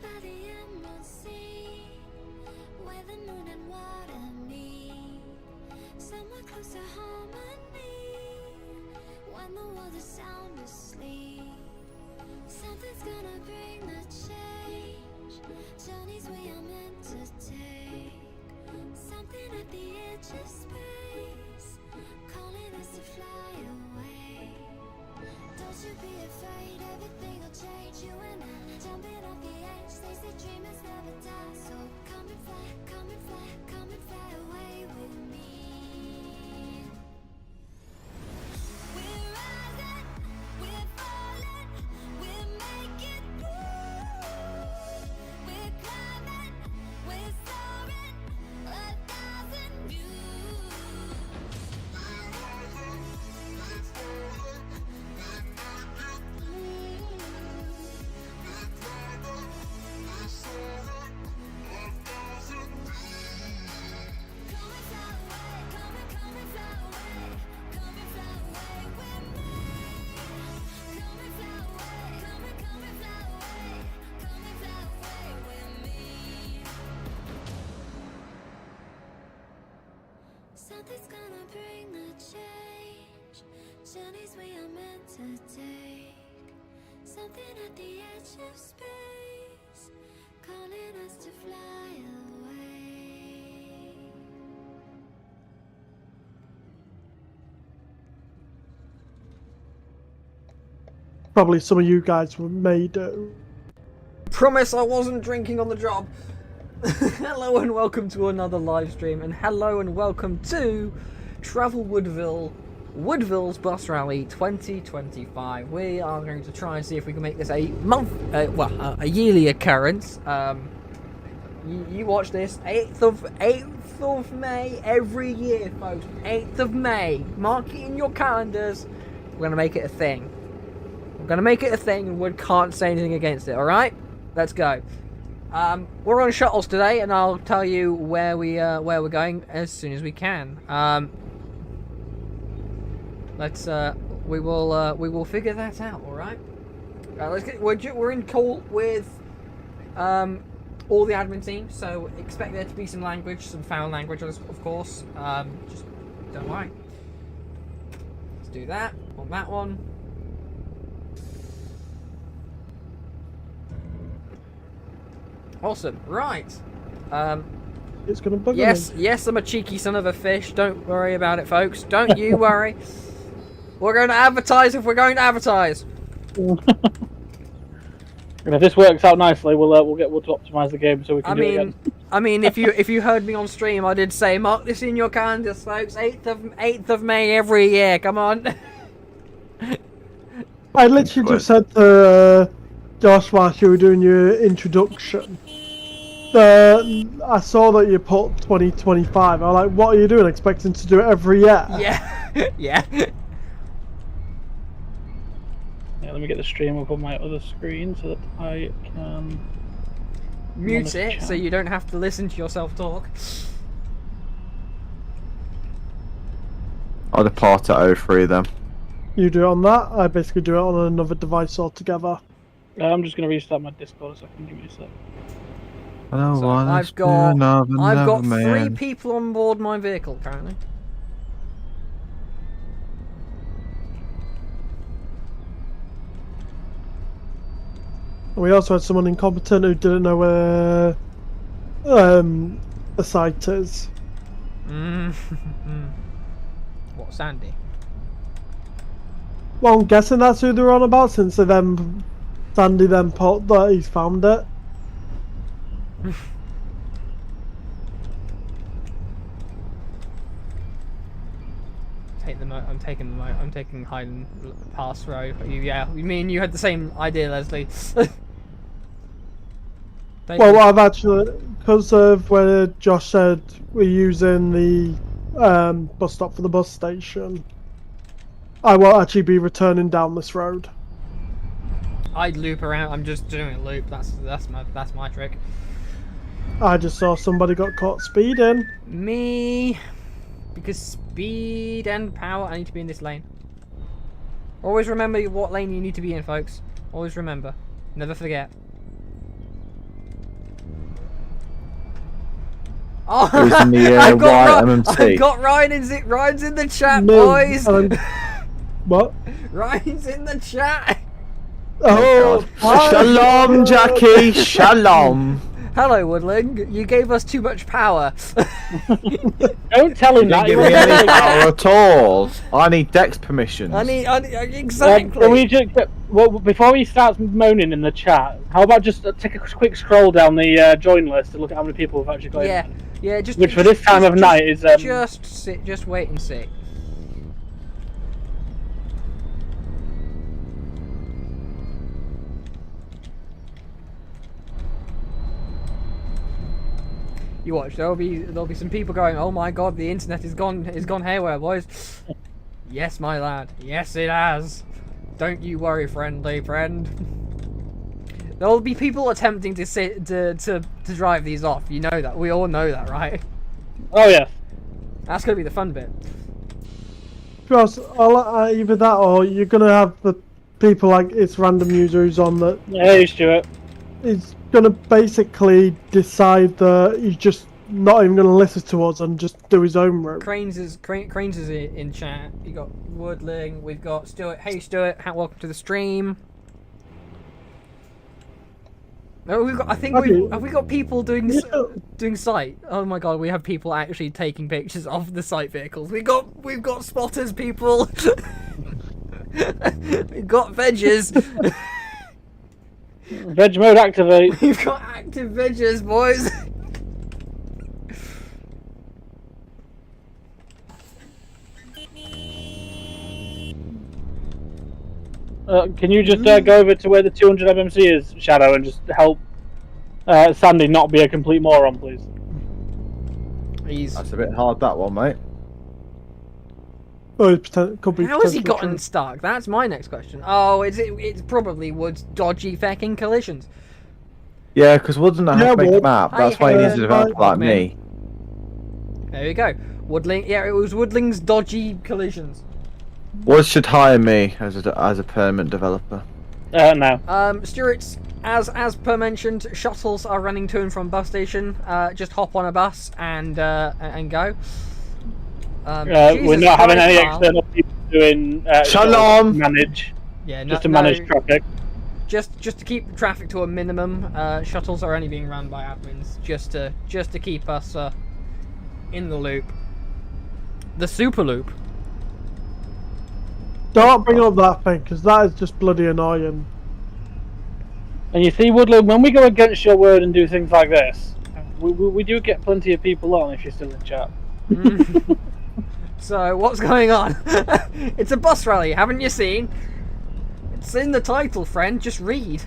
by the emerald sea, where the moon and water meet, somewhere close to harmony, when the world is sound asleep. Something's gonna bring the change, journeys we are meant to take, something at the edge of space, calling us to fly away. Don't you be afraid, everything will change. You and I, jumping off the edge. They say dreamers never die, so come and fly, come and fly, come and fly away with me. We're rising, we're falling, we're making through. We're climbing, we're soaring, 1,000 views. We're rising, we're falling, we're making through. We're climbing, we're soaring, 1,000 views. Come and fly away, come and fly away, come and fly away with me. Come and fly away, come and fly away, come and fly away with me. Something's gonna bring the change, journeys we are meant to take, something at the edge of space, calling us to fly away. Probably some of you guys may do. Promise I wasn't drinking on the job. Hello and welcome to another live stream, and hello and welcome to Travel Woodville, Woodville's Bus Rally 2025. We are going to try and see if we can make this a a yearly occurrence. You watch this, 8th of May every year, folks. 8th of May. Mark it in your calendars. We're gonna make it a thing. We're gonna make it a thing, and Wood can't say anything against it. All right, let's go. We're on shuttles today, and I'll tell you where we're going as soon as we can. We will figure that out. All right. Let's get. We're in call with all the admin team, so expect there to be some language, some foul language, of course. Just don't worry. Let's do that on that one. Awesome. Right. It's gonna bug me. Yes, I'm a cheeky son of a fish. Don't worry about it, folks. Don't you worry. We're going to advertise if we're going to advertise. And if this works out nicely, we'll optimize the game so we can do it again. I mean, if you heard me on stream, I did say mark this in your calendars, folks. 8th of May every year. Come on. I literally just said to Josh whilst you were doing your introduction. I saw that you put 2025. I was like, what are you doing? Expecting to do it every year? Yeah. Yeah. Yeah, let me get the stream up on my other screen so that I can mute it so you don't have to listen to yourself talk. I'll depart at 03 then. You do it on that. I basically do it on another device altogether. I'm just going to restart my Discord so I can give you a sec. So I've got 3 people on board my vehicle currently. We also had someone incompetent who didn't know where the site is. What, Sandy? Well, I'm guessing that's who they're on about, since Sandy then put that he's found it. I'm taking Highland Pass Road. You mean you had the same idea, Leslie? Well, I've actually, because of where Josh said we're using the bus stop for the bus station, I will actually be returning down this road. I'd loop around. I'm just doing a loop. That's my trick. I just saw somebody got caught speeding. Me, because speed and power. I need to be in this lane. Always remember what lane you need to be in, folks. Always remember. Never forget. Oh, Who's in the I've got white MMC? I've got Ryan's in the chat, No, boys. What? Ryan's in the chat. Oh, Shalom, Jackie. Shalom. Hello, Woodling. You gave us too much power. Don't tell him that. Give me any power at all. I need Dex permissions. I need exactly. Can we just, well, before he starts moaning in the chat, how about just take a quick scroll down the join list to look at how many people have actually got Yeah, in? yeah. Just Which for this time of night is just wait and see. You watch. There'll be some people going, "Oh my God, the internet is gone haywire, boys." Yes, my lad. Yes, it has. Don't you worry, friendly friend. There'll be people attempting to drive these off. You know that. We all know that, right? Oh yeah. That's gonna be the fun bit. Because either that or you're gonna have the people like it's random user who's on that Hey, Stuart. is gonna basically decide that he's just not even gonna listen to us and just do his own route. Cranes is in chat. You got Woodling. We've got Stuart. Hey Stuart, welcome to the stream. No, we've got. I think have we got people doing site? Oh my God, we have people actually taking pictures of the site vehicles. We've got spotters, people. We've got veggers. Veg mode activate. We've got active veggers, boys. Can you just go over to where the 200 MMC is, Shadow, and just help Sandy not be a complete moron, please? That's a bit hard, that one, mate. Oh, could be How has he potential gotten true. stuck? That's my next question. Oh, it's probably Wood's dodgy fecking collisions. Yeah, because Wood doesn't have to make the Wood. map. That's why he needs a developer like me. There you go. Woodling. Yeah, it was Woodling's dodgy collisions. Wood should hire me as a permanent developer. No. Stuart's as per mentioned, shuttles are running to and from bus station. Just hop on a bus and go. We're not having any external people doing Shalom. manage. Yeah, Just to manage traffic. Just to keep traffic to a minimum. Shuttles are only being run by admins, just to keep us in the loop. The super loop. Don't bring up that thing because that is just bloody annoying. And you see, Woodland, when we go against your word and do things like this, we do get plenty of people on if you're still in chat. So what's going on? It's a bus rally, haven't you seen? It's in the title, friend. Just read.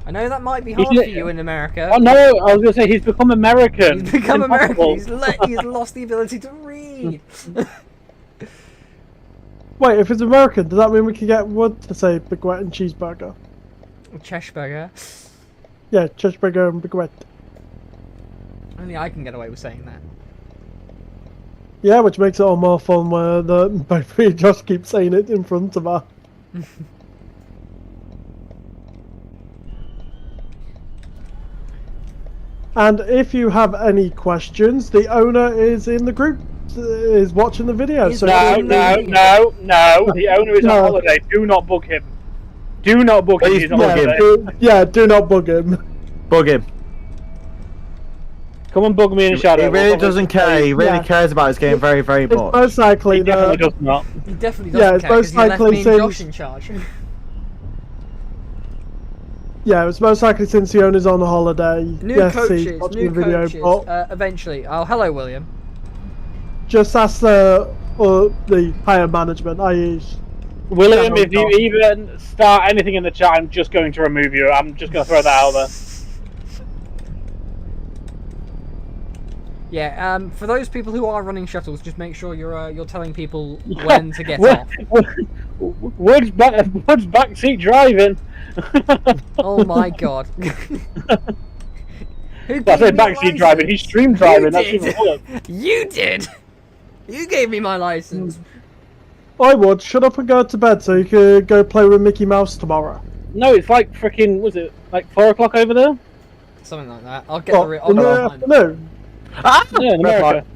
I know that might be hard for you in America. Oh no, I was going to say he's become American. He's become It's American. impossible. He's lost the ability to read. Wait, if it's American, does that mean we can get Wood to say baguette and cheeseburger? Cheshburger. Yeah, cheeseburger and baguette. Only I can get away with saying that. Yeah, which makes it all more fun where both of you just keep saying it in front of her. And if you have any questions, the owner is in the group, is watching the video. He's So not- No. The owner is on holiday. Do not bug him. Do not bug him. Please He's on bug holiday. do not bug him. Bug him. Come and bug me in Shadow. He really doesn't care. He really cares about his game very, very It's much. most likely He definitely that does not. He definitely Yeah, doesn't it's care most because he left likely me and since- Josh in charge. yeah, it's most likely since the owner's on holiday. New yes, coaches, he's watching new the video, coaches. but Eventually. Oh, hello, William. just ask the higher management, i.e. William, Shadow if you Dog. even start anything in the chat, I'm just going to remove you. I'm just going to throw that out there. Yeah. For those people who are running shuttles, just make sure you're telling people when to get off. Wood's backseat driving. Oh my God. Who I gave say me a backseat driving. He's stream driving. That's did. even worse. You did. You gave me my license. I would shut up and go to bed so you could go play with Mickey Mouse tomorrow. No, it's like freaking. Was it like 4 o'clock over there? Something like that. I'll get the. I'll in get the the afternoon. Ah! Yeah, in America.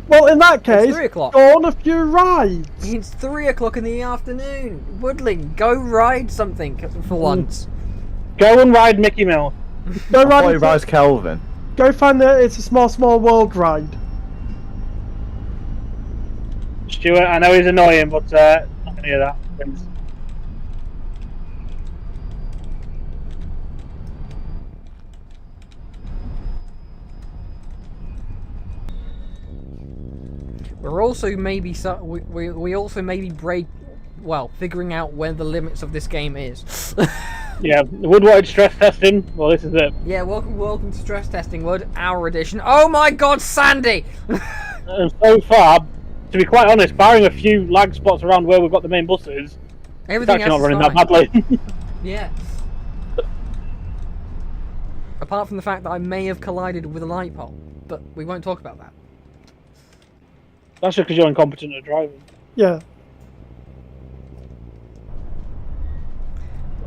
Well, in that It's case, 3 o'clock. go on a few rides. It's 3 o'clock in the afternoon. Woodling, go ride something for once. Go and ride Mickey Mouse. Go Boy, ride. Rise Kelvin. Go find the It's a Small World ride. Stuart, I know he's annoying, but not gonna hear that. We're also maybe we also maybe figuring out where the limits of this game is. Yeah, Woodward stress testing. Well, this is it. Yeah, welcome to stress testing, Wood, our edition. Oh my God, Sandy! And so far, to be quite honest, barring a few lag spots around where we've got the main buses, it's Everything actually else not is running fine. that badly. Yeah. Apart from the fact that I may have collided with a light pole, but we won't talk about that. That's just because you're incompetent at driving. Yeah.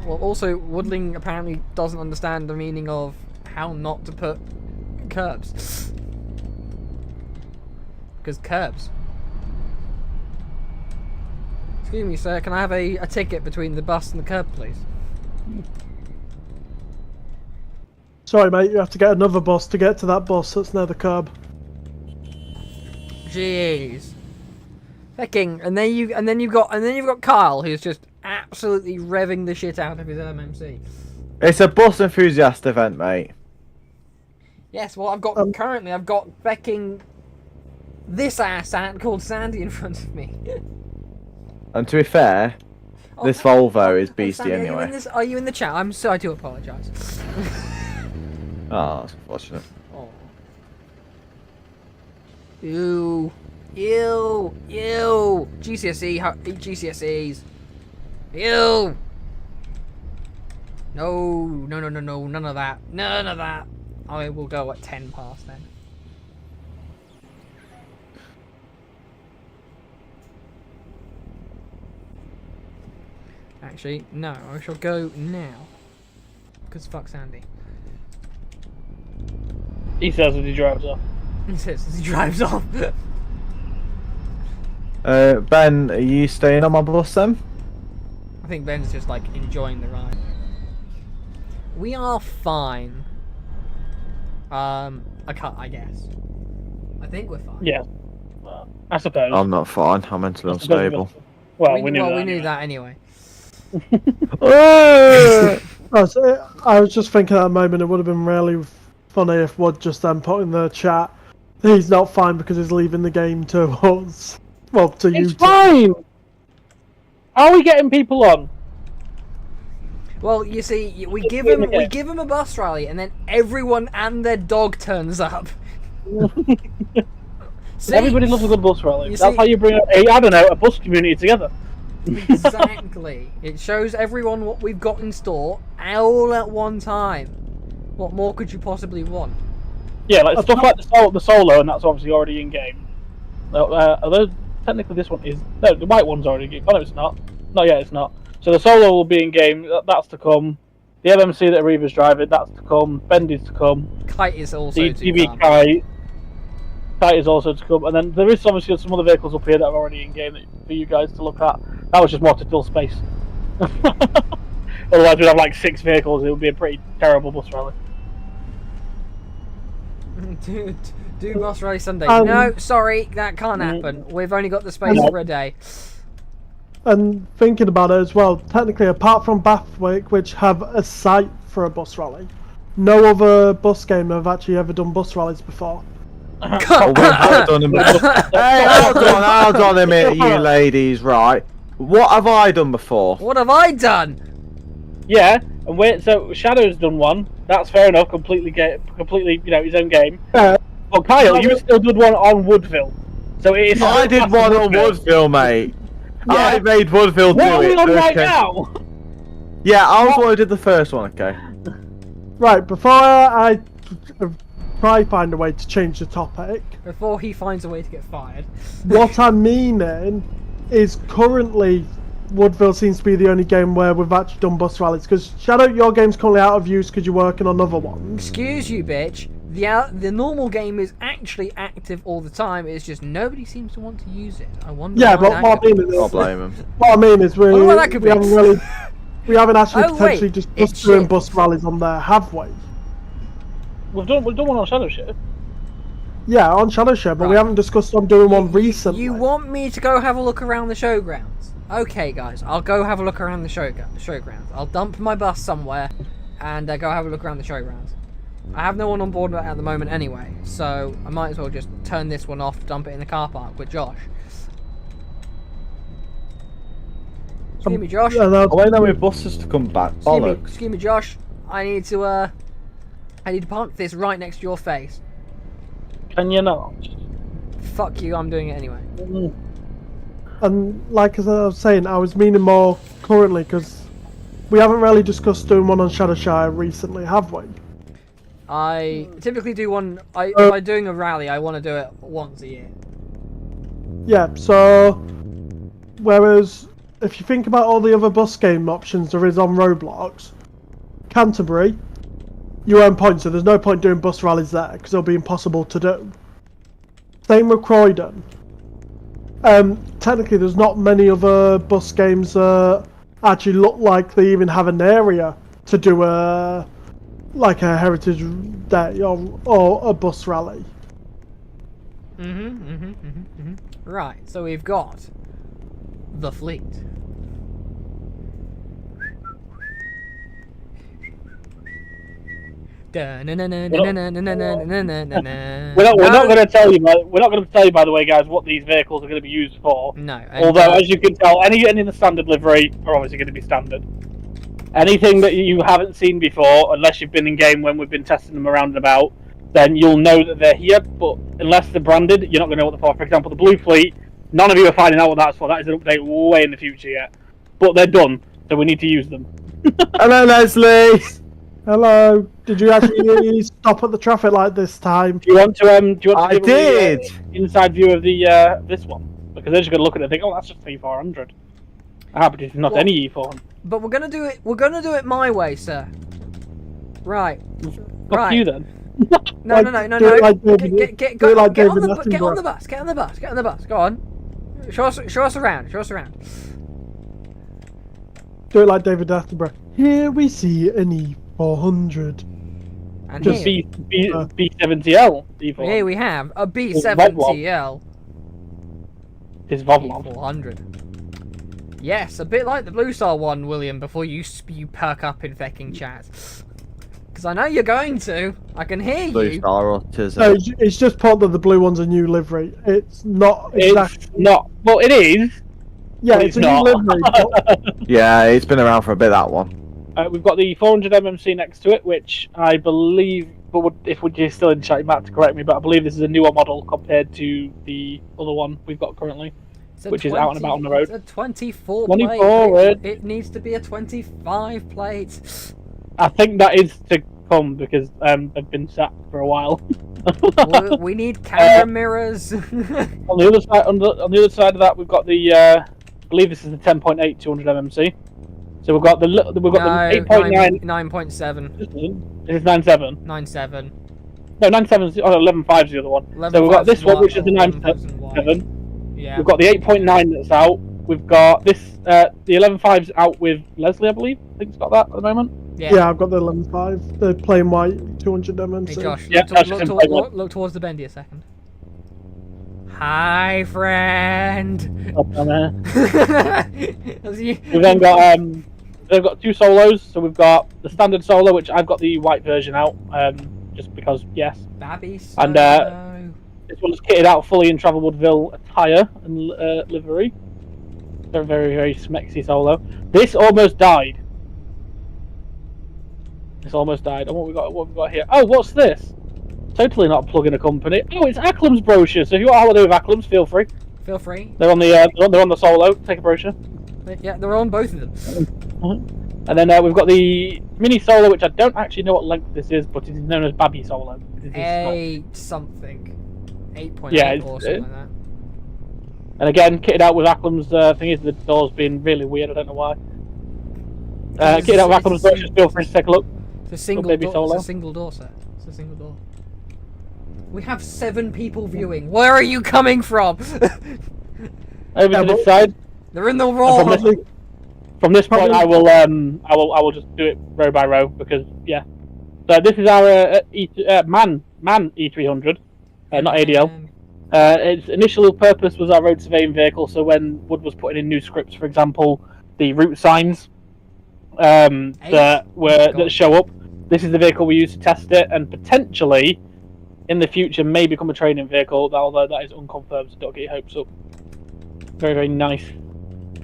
Well, also, Woodling apparently doesn't understand the meaning of how not to put curbs. Because curbs. Excuse me, sir, can I have a ticket between the bus and the curb, please? Sorry, mate. You have to get another bus to get to that bus that's near the curb. Jeez. Fucking, and then you've got Kyle, who's just absolutely revving the shit out of his MMC. It's a bus enthusiast event, mate. Yes, well, I've got fucking this ass called Sandy in front of me. And to be fair, this Volvo is beastie Sandy, anyway. Are you in the chat? I do apologise. Oh, that's unfortunate. Oh. Ew. Ew. Ew. GCSEs. Ew. No, none of that. None of that. I will go at 10 past then. Actually, no, I shall go now. Because fuck Sandy. He says as he drives off. He says as he drives off. Ben, are you staying on my bus then? I think Ben's just like enjoying the ride. We are fine. I guess. I think we're fine. Yeah. I suppose. I'm not fine. I'm mentally unstable. Well, we knew that anyway. I was just thinking at the moment it would have been really funny if Wood just then put in the chat he's not fine because he's leaving the game to us. Well, to you. It's fine! How are we getting people on? Well, you see, we give him a bus rally, and then everyone and their dog turns up. See? Everybody loves a good bus rally. You That's see- how you bring a bus community together. Exactly. It shows everyone what we've got in store, all at one time. What more could you possibly want? Yeah, like stuff like the solo, and that's obviously already in game. Although technically this one is the white one's already in game. Oh no, it's not. Not yet, it's not. So the solo will be in game. That's to come. The MMC that Reva's driving, that's to come. Bendy's to come. Kite is also The to TV come. Kite is also to come, and then there is obviously some other vehicles up here that are already in game for you guys to look at. That was just more to fill space. Otherwise, we'd have like 6 vehicles. It would be a pretty terrible bus rally. do bus rally Sunday. Um, No, sorry, that can't happen. We've only got the space for a day. And thinking about it as well, technically apart from Bathwick, which have a site for a bus rally, no other bus game have actually ever done bus rallies before. Oh, we have done them. Hey, hold on a minute, you ladies, right? What have I done before? What have I done? Yeah, and wait. So Shadow's done one. That's fair enough. Completely, his own game. Yeah. But Kyle, you still did one on Woodville. So it is. I did one on Woodville, mate. Yeah. I made Woodville do What are we it. on right Okay. now? Yeah, I was the one who did the first one, okay. Right, before I try find a way to change the topic, Before he finds a way to get fired. what I'm meaning is currently Woodville seems to be the only game where we've actually done bus rallies, because Shadow, your game's currently out of use because you're working on other ones. Excuse you, bitch. The normal game is actually active all the time. It's just nobody seems to want to use it. I wonder. Yeah, why but that what I could mean be. is, I'll blame him. what I mean is Wonder why that could we be. haven't really, we haven't actually Oh, wait, potentially it's discussed doing shit. bus rallies on there, have we? We've done one on Shadow Ship. Yeah, on Shadow Share, but we Right. haven't discussed on doing one recently. You want me to go have a look around the showgrounds? Okay, guys, I'll go have a look around the showgrounds. I'll dump my bus somewhere and go have a look around the showgrounds. I have no one on board at the moment anyway, so I might as well just turn this one off, dump it in the car park with Josh. Excuse me, Josh. Yeah, I'm waiting on my buses to come back. Bollocks. Excuse me, Josh. I need to park this right next to your face. Can you not? Fuck you, I'm doing it anyway. And like as I was saying, I was meaning more currently because we haven't really discussed doing one on Shadowshire recently, have we? I typically do one. If I'm doing a rally, I want to do it once a year. Yeah, so whereas if you think about all the other bus game options there is on Roblox, Canterbury, you earn points, so there's no point doing bus rallies there because it'll be impossible to do. Same with Croydon. Technically, there's not many other bus games that actually look like they even have an area to do a heritage day or a bus rally. Right, so we've got the fleet. We're We're not going to tell you. We're not going to tell you, by the way, guys, what these vehicles are going to be used for. No. Although, as you can tell, any in the standard livery are obviously going to be standard. Anything that you haven't seen before, unless you've been in game when we've been testing them around and about, then you'll know that they're here. But unless they're branded, you're not going to know what they're for. For example, the Blue Fleet. None of you are finding out what that's for. That is an update way in the future yet. But they're done, so we need to use them. Hello, Leslie. Hello. Did you actually stop at the traffic light this time? Do you want to? I give did. them the, inside view of the this one, because they're just going to look at it and think, oh, that's just E400. But it's not any E400. But we're gonna do it. We're gonna do it my way, sir. Right. Fuck you then. No. Do it like David- Get do it like on David the bus. Get on Attenborough. the bus. Get on the bus. Go on. Show us around. Do it like David Attenborough. Here we see an E400. And Just here, B70L E400. here we have a B70L It's Vovlon. E400. Yes, a bit like the Blue Star one, William. Before you perk up in fecking chat, because I know you're going to. I can hear Blue you. Star Autism. No, it's just part that the blue one's a new livery. It's not exactly. It's not. Well, it is. Yeah, but it's a it's new not. livery. But Yeah, it's been around for a bit, that one. We've got the 400 MMC next to it, which I believe, but if we're still in chat, you might have to correct me, but I believe this is a newer model compared to the other one we've got currently, which is out and about on the road. It's a 24 24, plate. It needs to be a 25 plate. I think that is to come because they've been sat for a while. We need camera mirrors. On the other side, on the other side of that, we've got the. I believe this is the 10.8 200 MMC. So we've got the the 8.9. 9.7. This is 9.7. 9.7. No, 9.7 is 11.5 is the other one. So we've got this one, which is the 9.7. Yeah. We've got the 8.9 that's out. We've got this. The 11.5's out with Leslie, I believe. I think it's got that at the moment. yeah, I've got the 11.5. The plain white 200 MMC. Hey Josh, Yeah, look towards the bendy a second. Hi, friend. We've then got they've got two solos. So we've got the standard solo, which I've got the white version out, just because yes. Babby And this one's kitted out fully in Travel Woodville attire and livery. They're very, very smexy solo. This almost died. This almost died. And what we got here? Oh, what's this? Totally not plugging a company. Oh, it's Acklam's brochure. So if you want a holiday with Acklam's, feel free. Feel free. They're on the they're on the solo. Take a brochure. Yeah, they're on both of them. And then we've got the mini solo, which I don't actually know what length this is, but it is known as Babby Solo. It is something. 8.8 Yeah, or something like that. And again, kitted out with Acklam's thing is the door's been really weird. I don't know why. Kitted out with Acklam's brochures. Feel free to take a look. It's a single baby door. solo. It's a single door set. It's a single door. We have 7 people viewing. Where are you coming from? Over to this side. They're in the And wrong. From this point, I will just do it row by row because yeah. So this is our man E300, not ADL. Its initial purpose was our road surveying vehicle. So when Wood was putting in new scripts, for example, the route signs that show up, this is the vehicle we use to test it, and potentially in the future may become a training vehicle. Although that is unconfirmed, so don't get your hopes up. Very, very nice.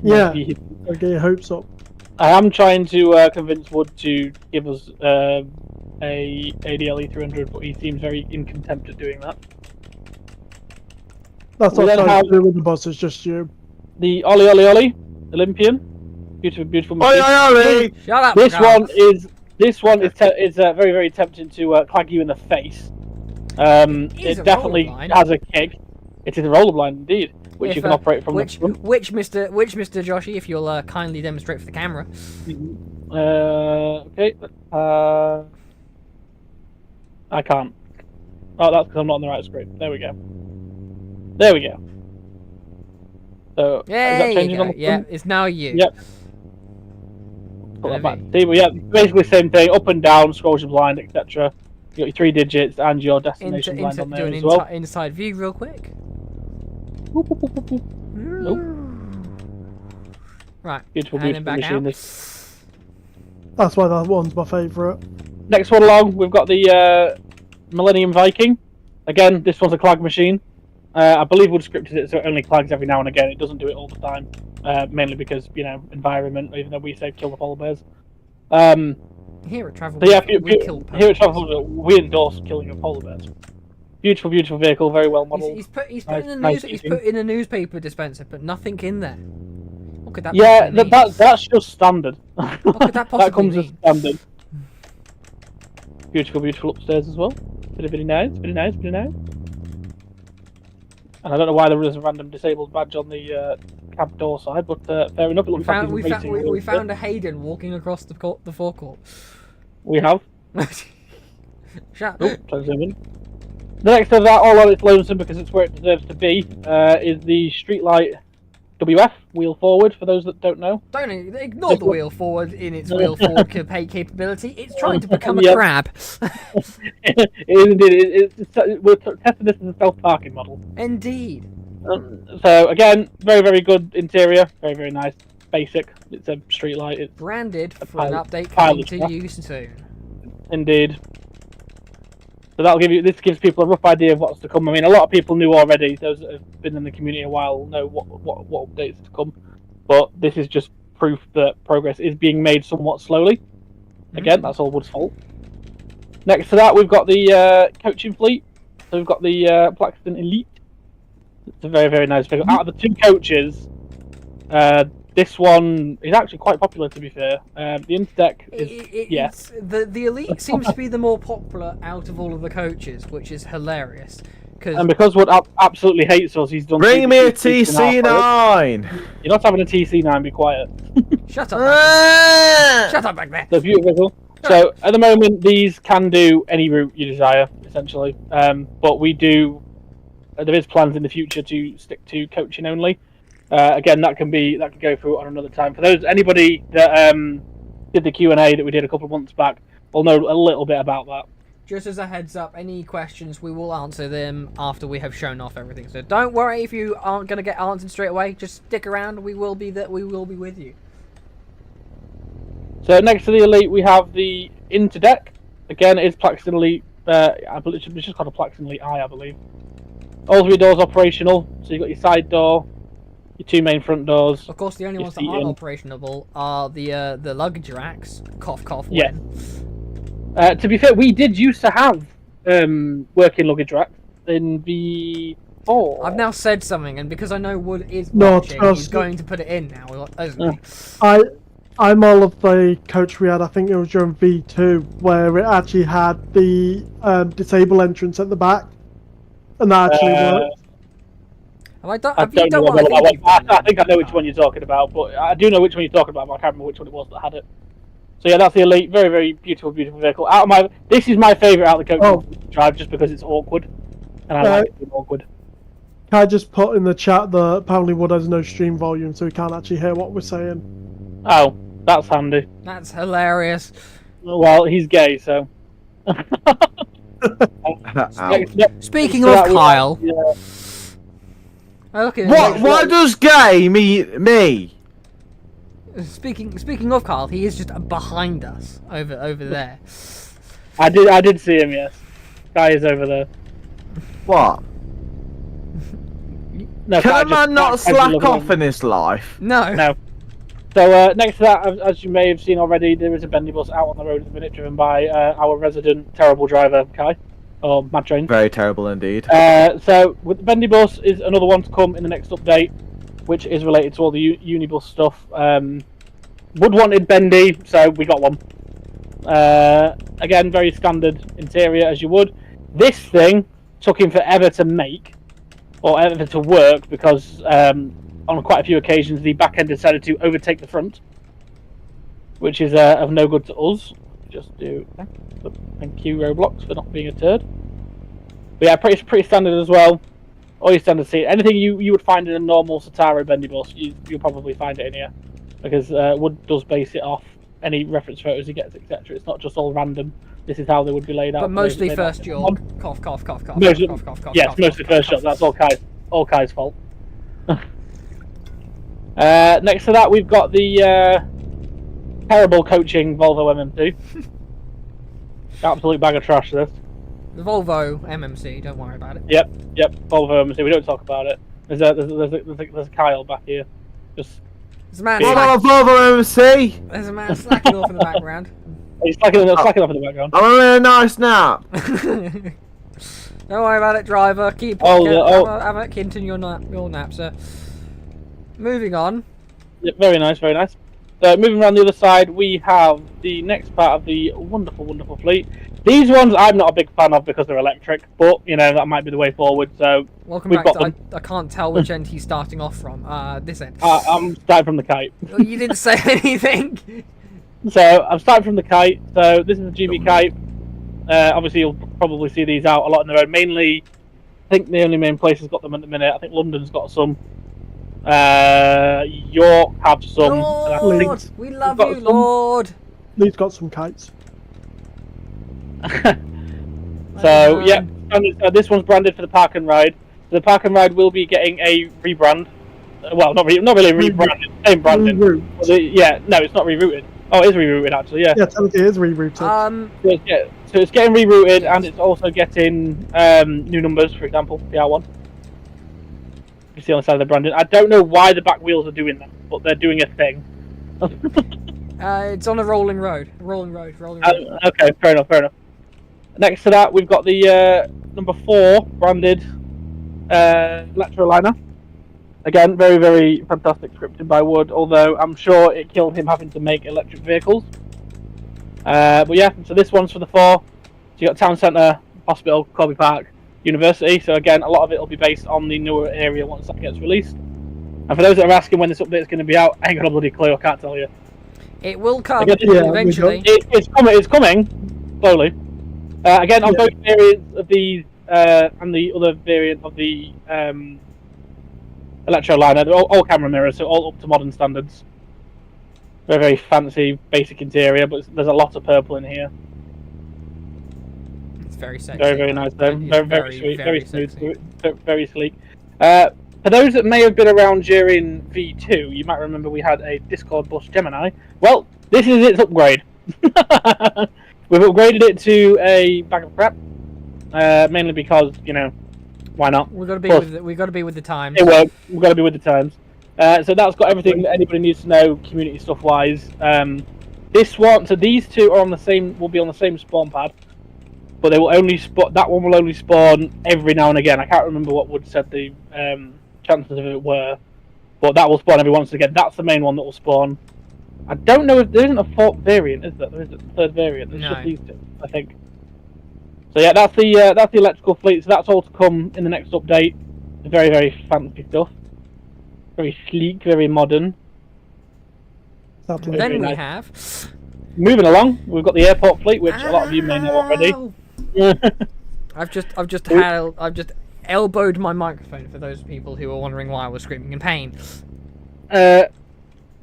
Yeah, don't get your hopes up. I am trying to convince Wood to give us a ADL E300, but he seems very in contempt at doing that. That's We not then trying to do with the boss, it's just you. The Ollie Ollie Ollie Olympian, beautiful, beautiful machine. Oi! Shut up. This Carl. one is very, very tempting to clag you in the face. is It a definitely rollerblind. has a kick. It is a rollerblind indeed, which If, you can operate from which, the front. which Mr. Joshi, if you'll kindly demonstrate for the camera. Okay. I can't. Oh, that's because I'm not on the right screen. There we go. There we go. So, is that There you changing go. on the Yeah, front? it's now you. Yep. Put that back. See, but yeah, basically the same thing. Up and down, scrolls your blind, etc. You got your 3 digits and your destination blind on Do there an as well. inside view real quick. Whoop, whoop, whoop, whoop, whoop. Nope. Right. Beautiful, and then beautiful back machine. out. That's why that one's my favourite. Next one along, we've got the Millennium Viking. Again, this one's a clag machine. I believe Wood scripted it so it only clags every now and again. It doesn't do it all the time, mainly because environment. Even though we say kill the polar bears. Here at Travel, So yeah, we kill here at Travel, we endorse killing of polar bears. Beautiful, beautiful vehicle, very well modelled. He's put Nice- he's nice put in a newspaper dispenser, but nothing in there. What could that Yeah, possibly mean? that's just standard. What could that That possibly comes as mean? standard. Beautiful, beautiful upstairs as well. Very nice, very nice, very nice. And I don't know why there is a random disabled badge on the cab door side, but fair enough. It looks like We he's found, racing. we found a Hayden walking across the forecourt. We have. Shut Oh, up. trying to zoom in. The next of that, all on its lonesome because it's where it deserves to be, is the Streetlight WF, wheel forward, for those that don't know. Don't ignore the wheel forward in its wheel forward capability. It's trying to become a Yep. crab. It is indeed. We're testing this as a self-parking model. Indeed. So, again, very, very good interior. Very, very nice. Basic. It's a Streetlight. It's Branded for an pilot- update coming pilot to stuff. you soon. Indeed. So this gives people a rough idea of what's to come. I mean, a lot of people knew already. Those that have been in the community a while know what updates to come. But this is just proof that progress is being made somewhat slowly. Again, that's all Wood's fault. Next to that, we've got the coaching fleet. So we've got the Plaxton Elite. It's a very, very nice vehicle. Out of the 2 coaches, this one is actually quite popular, to be fair. The Interdeck is, yeah. It's, the Elite seems to be the more popular out of all of the coaches, which is hilarious. And because Wood absolutely hates us, he's done... Bring me a TC9! TC9! You're not having a TC9, be quiet. Shut up! Back Shut up back there! They're beautiful. So, at the moment, these can do any route you desire, essentially. But we do... there is plans in the future to stick to coaching only. Again, that can go through on another time. For anybody that did the Q&A that we did a couple of months back, will know a little bit about that. Just as a heads up, any questions, we will answer them after we have shown off everything. So don't worry if you aren't going to get answered straight away. Just stick around. We will be with you. So next to the Elite, we have the Interdeck. Again, it is Plaxton Elite. I believe it's just called a Plaxton Elite I believe. All 3 doors operational. So you've got your side door, your 2 main front doors. Of course, the only your ones that aren't seating. operational are the luggage racks. Cough, cough. Yeah. When. To be fair, we did used to have working luggage racks in V4. I've now said something, and because I know Wood is No, watching, trust he's me. going to put it in now, isn't he? I'm all of the coach we had, I think it was during V2, where it actually had the disabled entrance at the back. And that actually worked. Have you done what I think you've done? I think I know which one you're talking about, but I do know which one you're talking about, but I can't remember which one it was that had it. So yeah, that's the Elite. Very, very beautiful, beautiful vehicle. This is my favourite out of the coach drive, just because it's awkward. and I like it being awkward. Can I just put in the chat that apparently Wood has no stream volume, so he can't actually hear what we're saying. Oh, that's handy. That's hilarious. Well, he's gay, so. Speaking So of that was- Kyle. yeah. Okay. What? Why does gay mean me? Speaking of Kyle, he is just behind us over there. I did see him. Yes, guy is over there. What? No, Can I a just- man not I slack look off on- in this life? No. No. So next to that, as you may have seen already, there is a bendy bus out on the road at the minute, driven by our resident terrible driver Kai, or Mad Train. Very terrible indeed. So with the bendy bus is another one to come in the next update, which is related to all the unibus stuff. Wood wanted bendy, so we got one. Again, very standard interior as you would. This thing took him forever to make, or ever to work, because on quite a few occasions the back end decided to overtake the front, which is of no good to us. Just do thank you Roblox for not being a turd. But yeah, pretty standard as well. All your standard seat. Anything you would find in a normal Satara bendy bus, you'll probably find it in here, because Wood does base it off any reference photos he gets, etc. It's not just all random. This is how they would be laid out. But mostly Laid out. first yaw. Cough, cough, cough, cough. Mostly- cough, cough, cough, Yes, cough, mostly cough, first cough, shot. cough. That's all Kai's fault. Next to that, we've got the terrible coaching Volvo MM2. Absolute bag of trash. This. The Volvo MMC, don't worry about it. Yep, Volvo MM2. We don't talk about it. There's a Kyle back here. Just There's a man, Yeah. What about Volvo MC? there's a man slacking off in the background. he's slacking off in the background. I'm having a nice nap. Don't worry about it, driver. Keep have a continue your nap, sir. Moving on. Yep, very nice, very nice. So moving around the other side, we have the next part of the wonderful, wonderful fleet. These ones I'm not a big fan of because they're electric, but you know that might be the way forward. So Welcome we've back. got I can't tell which end he's starting off from. This end. I'm starting from the kite. You didn't say anything. So I'm starting from the kite. So this is a GB kite. Obviously, you'll probably see these out a lot on the road. Mainly, I think the only main place has got them at the minute. I think London's got some. York have some. and I think- Lord, we love got you, some. Lord. Lee's got some kites. So yeah, this one's branded for the Park and Ride. So the Park and Ride will be getting a rebrand. Well, not really rebranded. Same branding. Reroute. Yeah, no, it's not rerouted. Oh, it is rerouted actually. Yeah. Yeah, technically it is rerouted. So it's getting rerouted, and it's also getting new numbers. For example, the R1. You see on the side of the branding. I don't know why the back wheels are doing that, but they're doing a thing. It's on a rolling road. Rolling road. Okay, fair enough. Next to that, we've got the number 4 branded Electroliner. Again, very, very fantastic scripted by Wood, although I'm sure it killed him having to make electric vehicles. But yeah, so this one's for the 4. So you got Town Centre, Hospital, Corby Park, University. So again, a lot of it will be based on the newer area once that gets released. And for those that are asking when this update is going to be out, I ain't got a bloody clue, I can't tell you. It will come Again, eventually. It's coming, slowly. Again, on both variants of these and the other variant of the Electroliner, they're all camera mirrors, so all up to modern standards. Very, very fancy, basic interior, but there's a lot of purple in here. It's very sexy. Very, very nice though. It's Very sweet, very smooth, sexy. very sleek. For those that may have been around during V2, you might remember we had a Discord bus Gemini. Well, this is its upgrade. We've upgraded it to a bag of crap, mainly because, you know, why not? We've got to be with the times. It works. We've got to be with the times. So that's got everything that anybody needs to know, community stuff wise. This one, so these two are on the same, will be on the same spawn pad, but they will only spawn. That one will only spawn every now and again. I can't remember what Wood said the chances of it were, but that will spawn every once again. That's the main one that will spawn. I don't know if there isn't a 4th variant, is there? There isn't a 3rd variant. It's just these two, I think. So yeah, that's the electrical fleet. So that's all to come in the next update. Very, very fancy stuff. Very sleek, very modern. Sadly. Then Very we nice. have. Moving along, we've got the airport fleet, which a lot of you may know already. I've just elbowed my microphone for those people who are wondering why I was screaming in pain.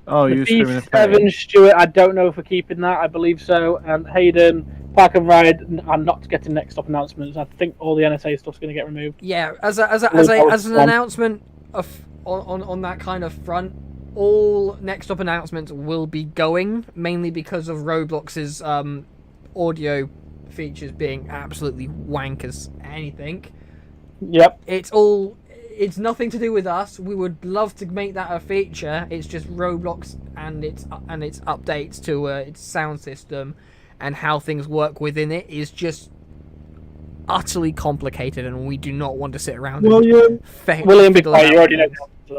Oh, you screaming in B7 pain. Stuart, I don't know if we're keeping that. I believe so. And Hayden, Park and Ride are not getting next stop announcements. I think all the NSA stuff's going to get removed. Yeah, as an announcement on that kind of front, all next up announcements will be going, mainly because of Roblox's audio features being absolutely wank as anything. Yep. It's nothing to do with us. We would love to make that a feature. It's just Roblox and its updates to its sound system and how things work within it is just utterly complicated, and we do not want to sit around. William, be quiet. You already know.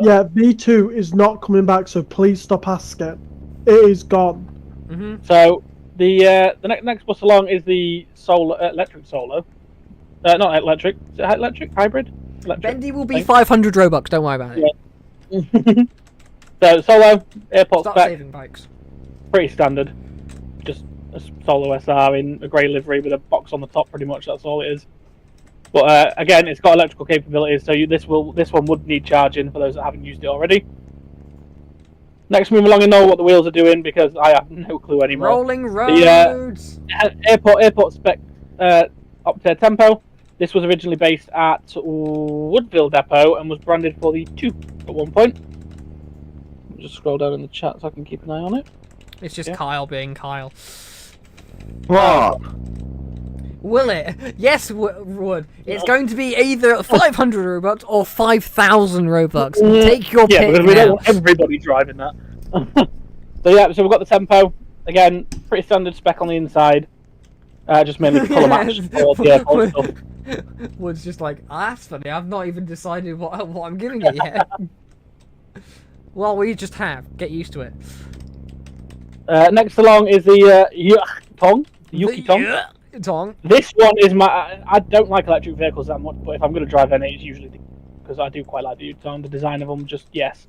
Yeah, V2 is not coming back, so please stop asking. It is gone. Mm-hmm. So the next bus along is the electric solar. Not electric. Is it electric? Hybrid? Electric. Bendy will be 500 Robux. Don't worry about it. Yeah. So solo airport Start spec, saving bikes. pretty standard. Just a solo SR in a grey livery with a box on the top. Pretty much that's all it is. But again, it's got electrical capabilities, so this one would need charging for those that haven't used it already. Next, move along and know what the wheels are doing because I have no clue anymore. Rolling roads. The airport spec Optare Tempo. This was originally based at Woodville Depot and was branded for the 2 at one point. I'll just scroll down in the chat so I can keep an eye on it. It's just Kyle being Kyle. What? Will it? Yes, would. It's going to be either 500 Robux or 5,000 Robux. Take your pick because we now. don't want everybody driving that. So we've got the Tempo. Again, pretty standard spec on the inside. Just mainly colour match for the airport stuff. Wood's just like, that's funny, I've not even decided what I'm giving it yet. Well, we just have. Get used to it. Next along is the Yuki Tong. This one is I don't like electric vehicles that much, but if I'm going to drive any, it's usually because I do quite like the Yuki Tong. The design of them, just yes.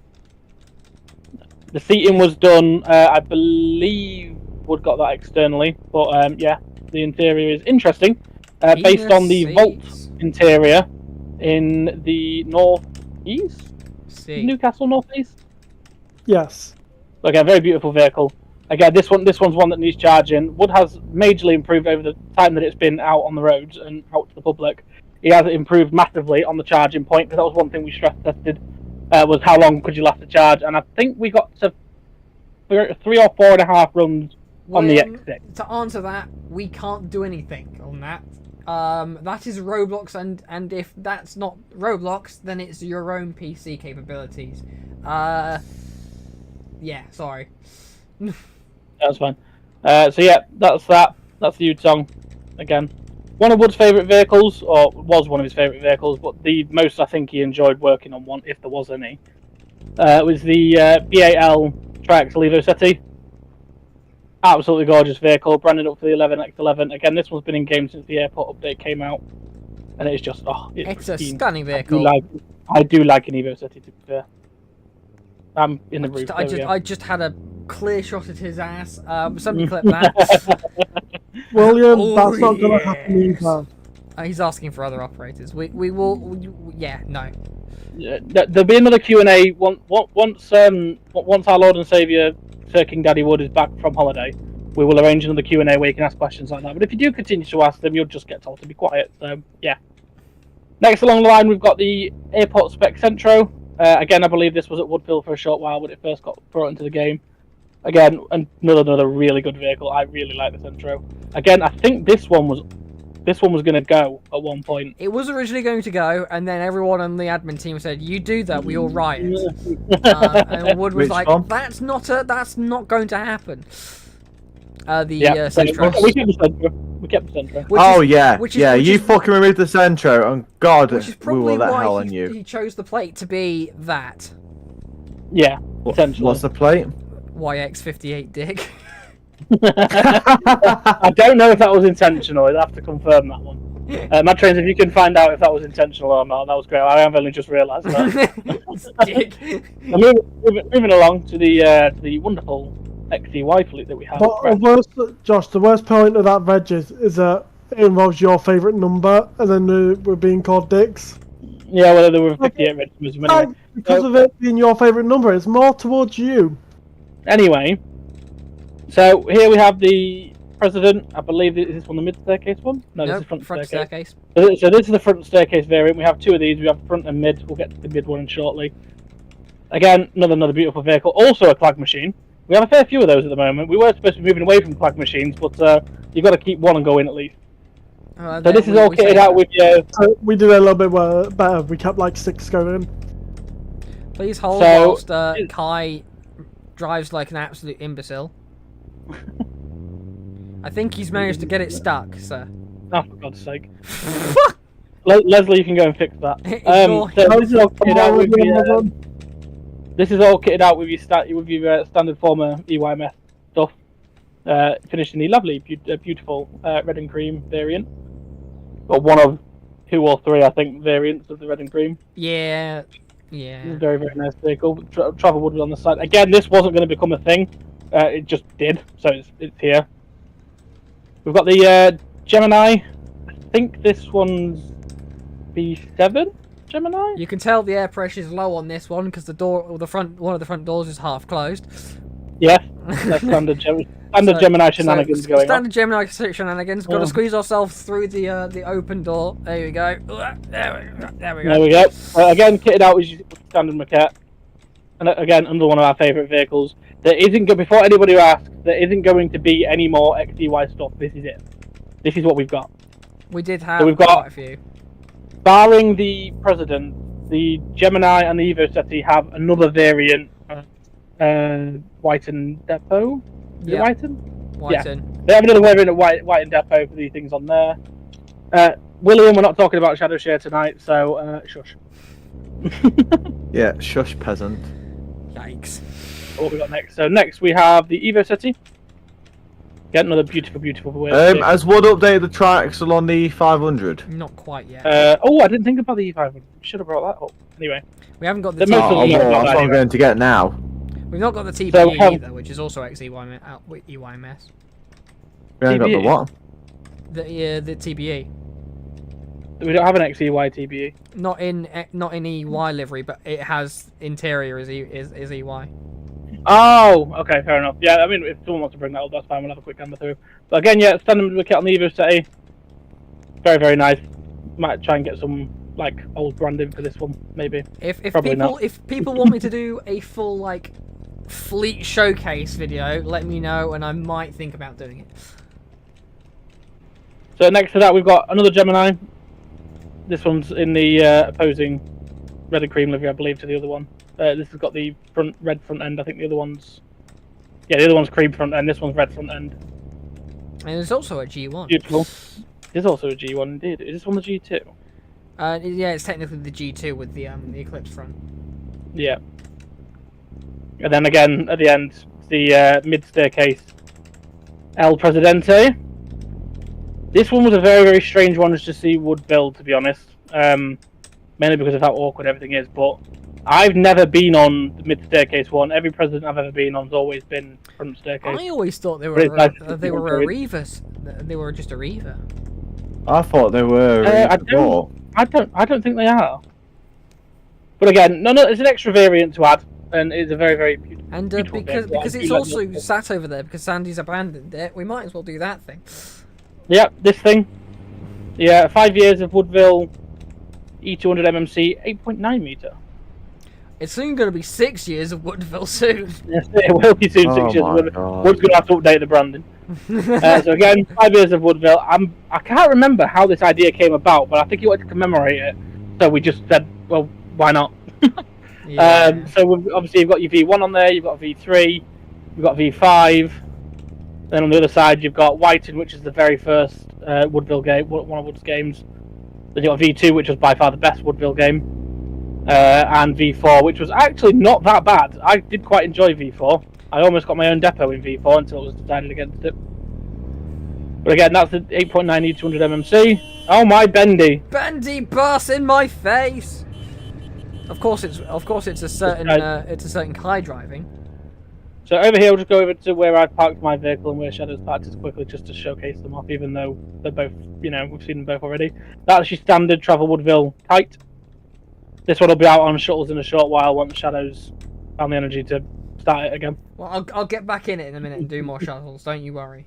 The seating was done, I believe, Wood got that externally, but yeah, the interior is interesting. Based on the Volt interior in the northeast, Newcastle northeast. Yes. Again, very beautiful vehicle. Again, this one's one that needs charging. Wood has majorly improved over the time that it's been out on the roads and out to the public. He has improved massively on the charging point because that was one thing we stress tested. Was how long could you last to charge, and I think we got to 3 or 4.5 runs on the X6. To answer that, we can't do anything on that. That is Roblox, and if that's not Roblox, then it's your own PC capabilities. Yeah, sorry. That's fine. So yeah, that's that. That's the Yutong. Again, one of Wood's favourite vehicles, or was one of his favourite vehicles, but the most I think he enjoyed working on one, if there was any, was the BAL Trax Levo Setti. Absolutely gorgeous vehicle, branded up for the 11X11. Again, this one's been in game since the airport update came out, and it's just it's a stunning vehicle. I do like an Evo Setti, to be fair. I'm in the roof. I just had a clear shot at his ass. Somebody clip that. William, that's not going to happen either. He's asking for other operators. We will. Yeah, no. There'll be another Q&A once our Lord and Saviour Sir King Daddy Wood is back from holiday. We will arrange another Q&A where you can ask questions like that. But if you do continue to ask them, you'll just get told to be quiet. So yeah. Next along the line, we've got the Airport Spec Centro. Again, I believe this was at Woodville for a short while when it first got brought into the game. Again, another really good vehicle. I really like the Centro. Again, I think this one was going to go at one point. It was originally going to go, and then everyone on the admin team said, "You do that, we all riot." And Wood was like, "That's not going to happen." Centro. We kept the Centro. You fucking removed the Centro, and God, which is we will probably let hell why on you. he chose the plate to be that. Yeah, essentially. What's the plate? YX58 Dick. I don't know if that was intentional. I'd have to confirm that one. Mad Trains, if you can find out if that was intentional or not, that was great. I have only just realised that. Dick. Moving along to the wonderful XCY fleet that we have. But the worst point of that veg is that it involves your favourite number, and then we're being called dicks. Yeah, well, there were 58 Redismism anyway. Because of it being your favourite number, it's more towards you. Anyway, so here we have the president. I believe is this one the mid staircase one? No, this is front staircase. So this is the front staircase variant. We have two of these. We have front and mid. We'll get to the mid one shortly. Again, another beautiful vehicle. Also a clag machine. We have a fair few of those at the moment. We were supposed to be moving away from clag machines, but you've got to keep one and go in at least. So this is all kitted out with your... we did a little bit better. We kept like 6 going. Please hold whilst Kai drives like an absolute imbecile. I think he's managed to get it stuck, sir. Oh, for God's sake. Leslie, you can go and fix that. This is all kitted out with your standard former EYMS stuff. Finished in the lovely, beautiful red and cream variant. Got one of 2 or 3, I think, variants of the red and cream. Yeah. Very, very nice vehicle. Travel Woodville on the side. Again, this wasn't going to become a thing. It just did, so it's here. We've got the Gemini. I think this one's B7 Gemini. You can tell the air pressure is low on this one because one of the front doors is half closed. Yeah, that's standard Gemini shenanigans going on. Standard Gemini shenanigans. Got to squeeze ourselves through the open door. There we go. There we go. Again, kitted out with standard maquette. And again, another one of our favourite vehicles. There isn't before anybody asks, there isn't going to be any more XEY stuff. This is it. This is what we've got. We did have quite a few. Barring the President, the Gemini and the Evo Ceti have another variant. Whiten Depot? Yeah. Whiten? Yeah. They have another variant of Whiten Depot for these things on there. William, we're not talking about Shadow Share tonight, so shush. Yeah, shush, peasant. Yikes. What have we got next? So next we have the Evo Ceti. Get another beautiful Has Wood updated the triaxle on the 500? Not quite yet. I didn't think about the E500. Should have brought that up. Anyway. We haven't got the TPE. That's what I'm going to get now. We've not got the TPE either, which is also XEYMS. We haven't got the what? The TBE. We don't have an XEY TBE. Not in EY livery, but it has interior is EY. Oh, okay, fair enough. Yeah, I mean, if someone wants to bring that up, that's fine. We'll have a quick camera through. But again, yeah, standard kit on the Evo Ceti. very, very nice. Might try and get some like old branding for this one, maybe. If people want me to do a full like fleet showcase video, let me know and I might think about doing it. So next to that we've got another Gemini. This one's in the opposing red and cream livery, I believe, to the other one. This has got the red front end. I think the other one's cream front end. This one's red front end. And there's also a G1. Beautiful. There's also a G1 indeed. Is this one the G2? Yeah, it's technically the G2 with the Eclipse front. Yeah. And then again at the end, the mid staircase El Presidente. This one was a very, very strange one to see Woodville, to be honest. Mainly because of how awkward everything is. But I've never been on the mid staircase one. Every president I've ever been on has always been front staircase. I always thought they were a Reavers. They were just a Reaver. I thought they were. I don't think they are. But again, no, it's an extra variant to add, and it's a very, very beautiful. And because it's also sat over there because Sandy's abandoned it, we might as well do that thing. Yeah, this thing. Yeah, 5 years of Woodville E200 MMC, 8.9 meter. It's soon going to be 6 years of Woodville soon. Yes, it will be soon. 6 years of Woodville. Wood's going to have to update the branding. So again, 5 years of Woodville. I can't remember how this idea came about, but I think he wanted to commemorate it. So we just said, well, why not? Yeah. So obviously you've got your V1 on there, you've got V3, you've got V5. Then on the other side you've got Whiten, which is the very first Woodville game, one of Wood's games. Then you've got V2, which was by far the best Woodville game. And V4, which was actually not that bad. I did quite enjoy V4. I almost got my own depot in V4 until it was decided against it. But again, that's the 8.9 E200 MMC. Oh my bendy! Bendy bus in my face. Of course, it's a certain Kai driving. So over here, we'll just go over to where I parked my vehicle and where Shadow's parked it quickly, just to showcase them off, even though they're both, we've seen them both already. That's actually standard travel Woodville kite. This one will be out on shuttles in a short while once Shadow's found the energy to start it again. Well, I'll get back in it in a minute and do more shuttles. Don't you worry.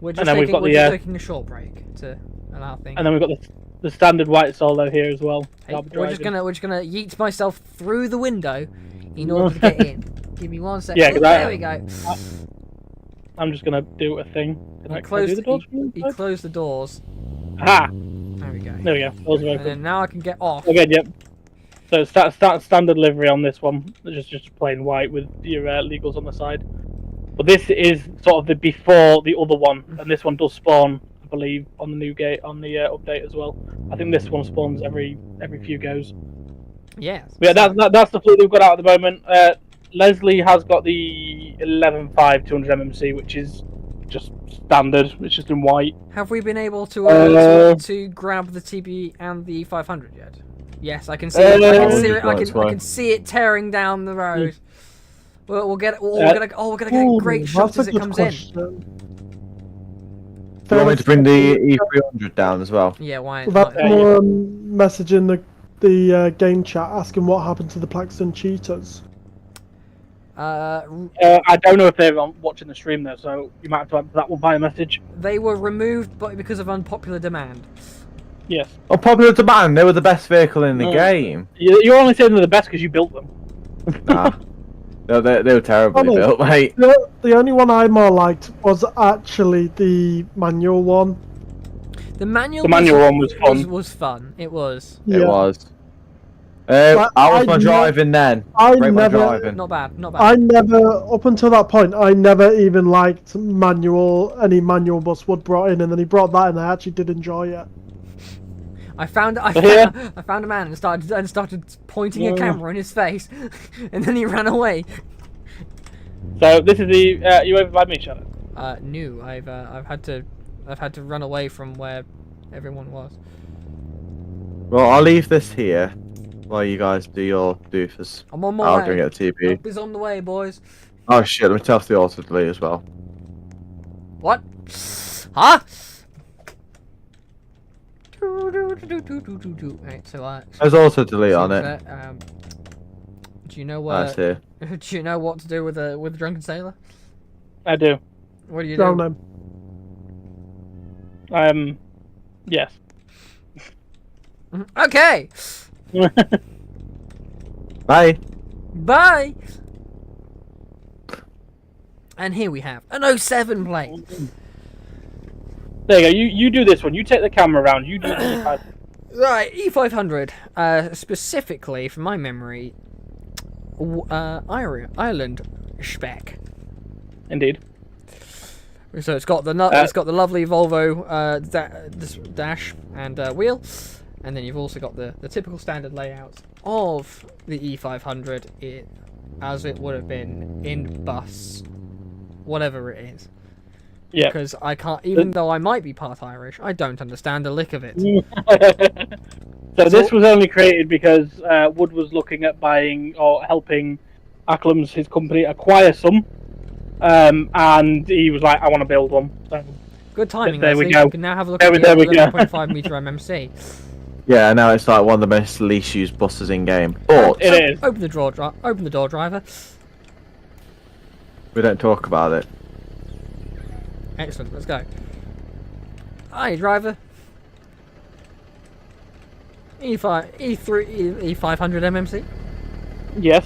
We're just And then we've got taking a short break to allow things. And then we've got the standard white solo here as well. Hey, we're just gonna yeet myself through the window in order to get in. Give me 1 second. Yeah, there we go. I'm just gonna do a thing. He closed closed the doors. Aha! There we go. There we go. Doors are And open. then now I can get off. Again, yep. So standard livery on this one, just plain white with your legals on the side. But this is sort of the before the other one, and this one does spawn, I believe, on the new gate on the update as well. I think this one spawns every few goes. Yes. But yeah, that's the fleet we've got out at the moment. Leslie has got the 11.5 200 MMC, which is just standard. It's just in white. Have we been able to grab the TB and the 500 yet? Yes, I can see it. I can see it tearing down the road. We're gonna get great shots as it comes in. Do you want me to bring the E300 down as well? Yeah, why? We've had more message in the game chat asking what happened to the Plaxton cheaters. I don't know if they're watching the stream though, so you might have to answer that one by a message. They were removed because of unpopular demand. Yes. Unpopular demand. They were the best vehicle in the game. You're only saying they're the best because you built them. Nah. No, they were terribly built, mate. The only one I more liked was actually the manual one. The manual one was fun. Was fun. It was. Yeah. It was. How was my driving then? Not bad. I never, up until that point, I never even liked any manual bus Wood brought in, and then he brought that and I actually did enjoy it. I found a man and started pointing a camera in his face, and then he ran away. So this is the you over by me, Shannon? No, I've had to run away from where everyone was. Well, I'll leave this here while you guys do your doofus. I'm on my way. I'll go get the TP. Help is on the way, boys. Oh shit! Let me tell off the auto delete as well. What? Huh? Right, so there's auto delete on it. Do you know what? Do you know what to do with a drunken sailor? I do. What do you Drown do? him. Yes. Okay. Bye. Bye. And here we have an 07 plate. There you go. You do this one. You take the camera around. You do the Right, E500. Specifically, from my memory, Ireland spec. Indeed. So it's got the lovely Volvo dash and wheel, and then you've also got the typical standard layout of the E500 as it would have been in bus, whatever it is. Yeah. Because I can't, even though I might be part Irish, I don't understand a lick of it. So this was only created because Wood was looking at buying or helping Acklam's, his company, acquire some. And he was like, I want to build one. So, good timing, there we Leslie. go. You can now have a look at the 11.5 meter MMC. Yeah, now it's like one of the most least used buses in game. But it is. Open the door, driver. We don't talk about it. Excellent, let's go. Hi, driver. E500 MMC? Yes.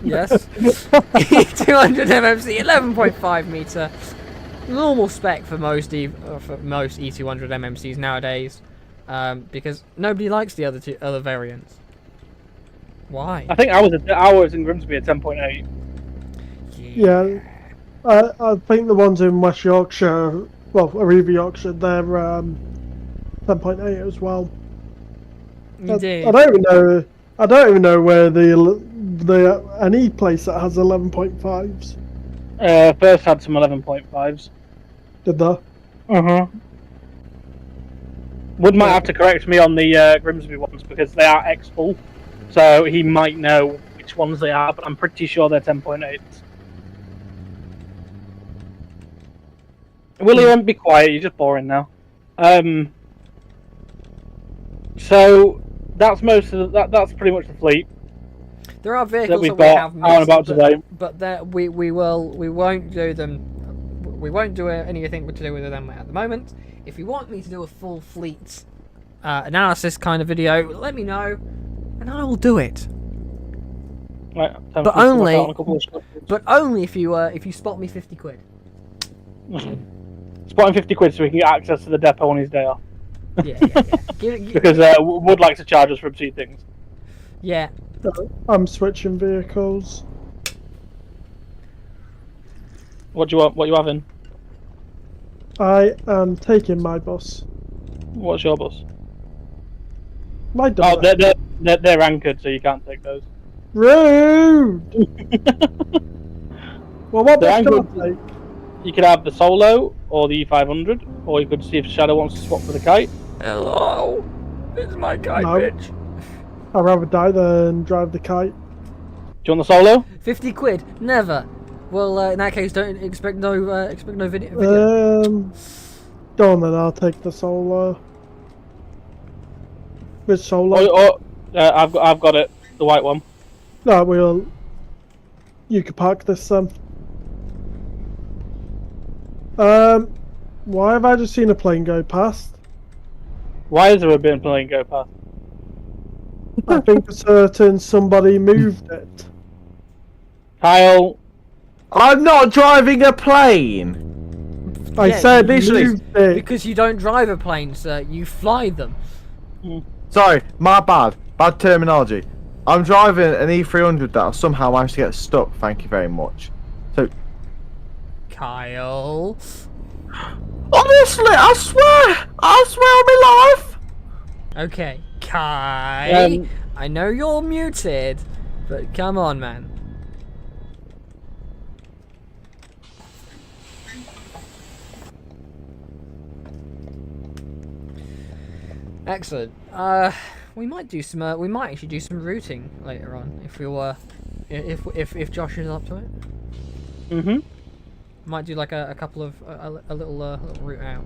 Yes. E200 MMC, 11.5 meter. Normal spec for most E200 MMCs nowadays, because nobody likes the other variants. Why? I think ours in Grimsby are 10.8. Yeah. I think the ones in West Yorkshire, well, Arriva Yorkshire, they're 10.8 as well. Indeed. I don't even know where any place that has 11.5s. First had some 11.5s. Did they? Wood might have to correct me on the Grimsby ones because they are X-full, so he might know which ones they are, but I'm pretty sure they're 10.8s. William, be quiet. You're just boring now. So that's most of that's pretty much the fleet. There are That vehicles we've that we got have out and about missed, today. but that we won't do them. We won't do anything to do with them at the moment. If you want me to do a full fleet analysis kind of video, let me know, and I will do it. Right, time But for me to work only- out on a couple of stuff. But only if you spot me 50 quid. Spotting 50 quid so we can get access to the depot on his day off. Yeah. Because Wood likes to charge us for obscene things. Yeah. I'm switching vehicles. What do you want? What you having? I am taking my bus. What's your bus? My Oh, bus. they're anchored, so you can't take those. Rude! Well, what They're bus can anchored. I take? You could have the Solo or the E500, or you could see if Shadow wants to swap for the Kite. Hello. It's my guy, No. bitch. I'd rather die than drive the kite. Do you want the Solo? 50 quid? Never. Well, in that case, don't expect no video. Go on then, I'll take the solo. Which solo? I've got it, the white one. No, you could park this why have I just seen a plane go past? Why is there a bin plane go past? I think for certain somebody moved it. Kyle, I'm not driving a plane. I Yeah, said literally, moved it. Because you don't drive a plane, sir. You fly them. Sorry, my bad. Bad terminology. I'm driving an E300 that I somehow managed to get stuck. Thank you very much. So, Kyle. honestly, I swear on my life. Okay, Kai. Um, I know you're muted, but come on, man. Excellent. We might do some. We might actually do some routing later on if we were, if Josh is up to it. mm-hmm. Might do like a couple of a little route out.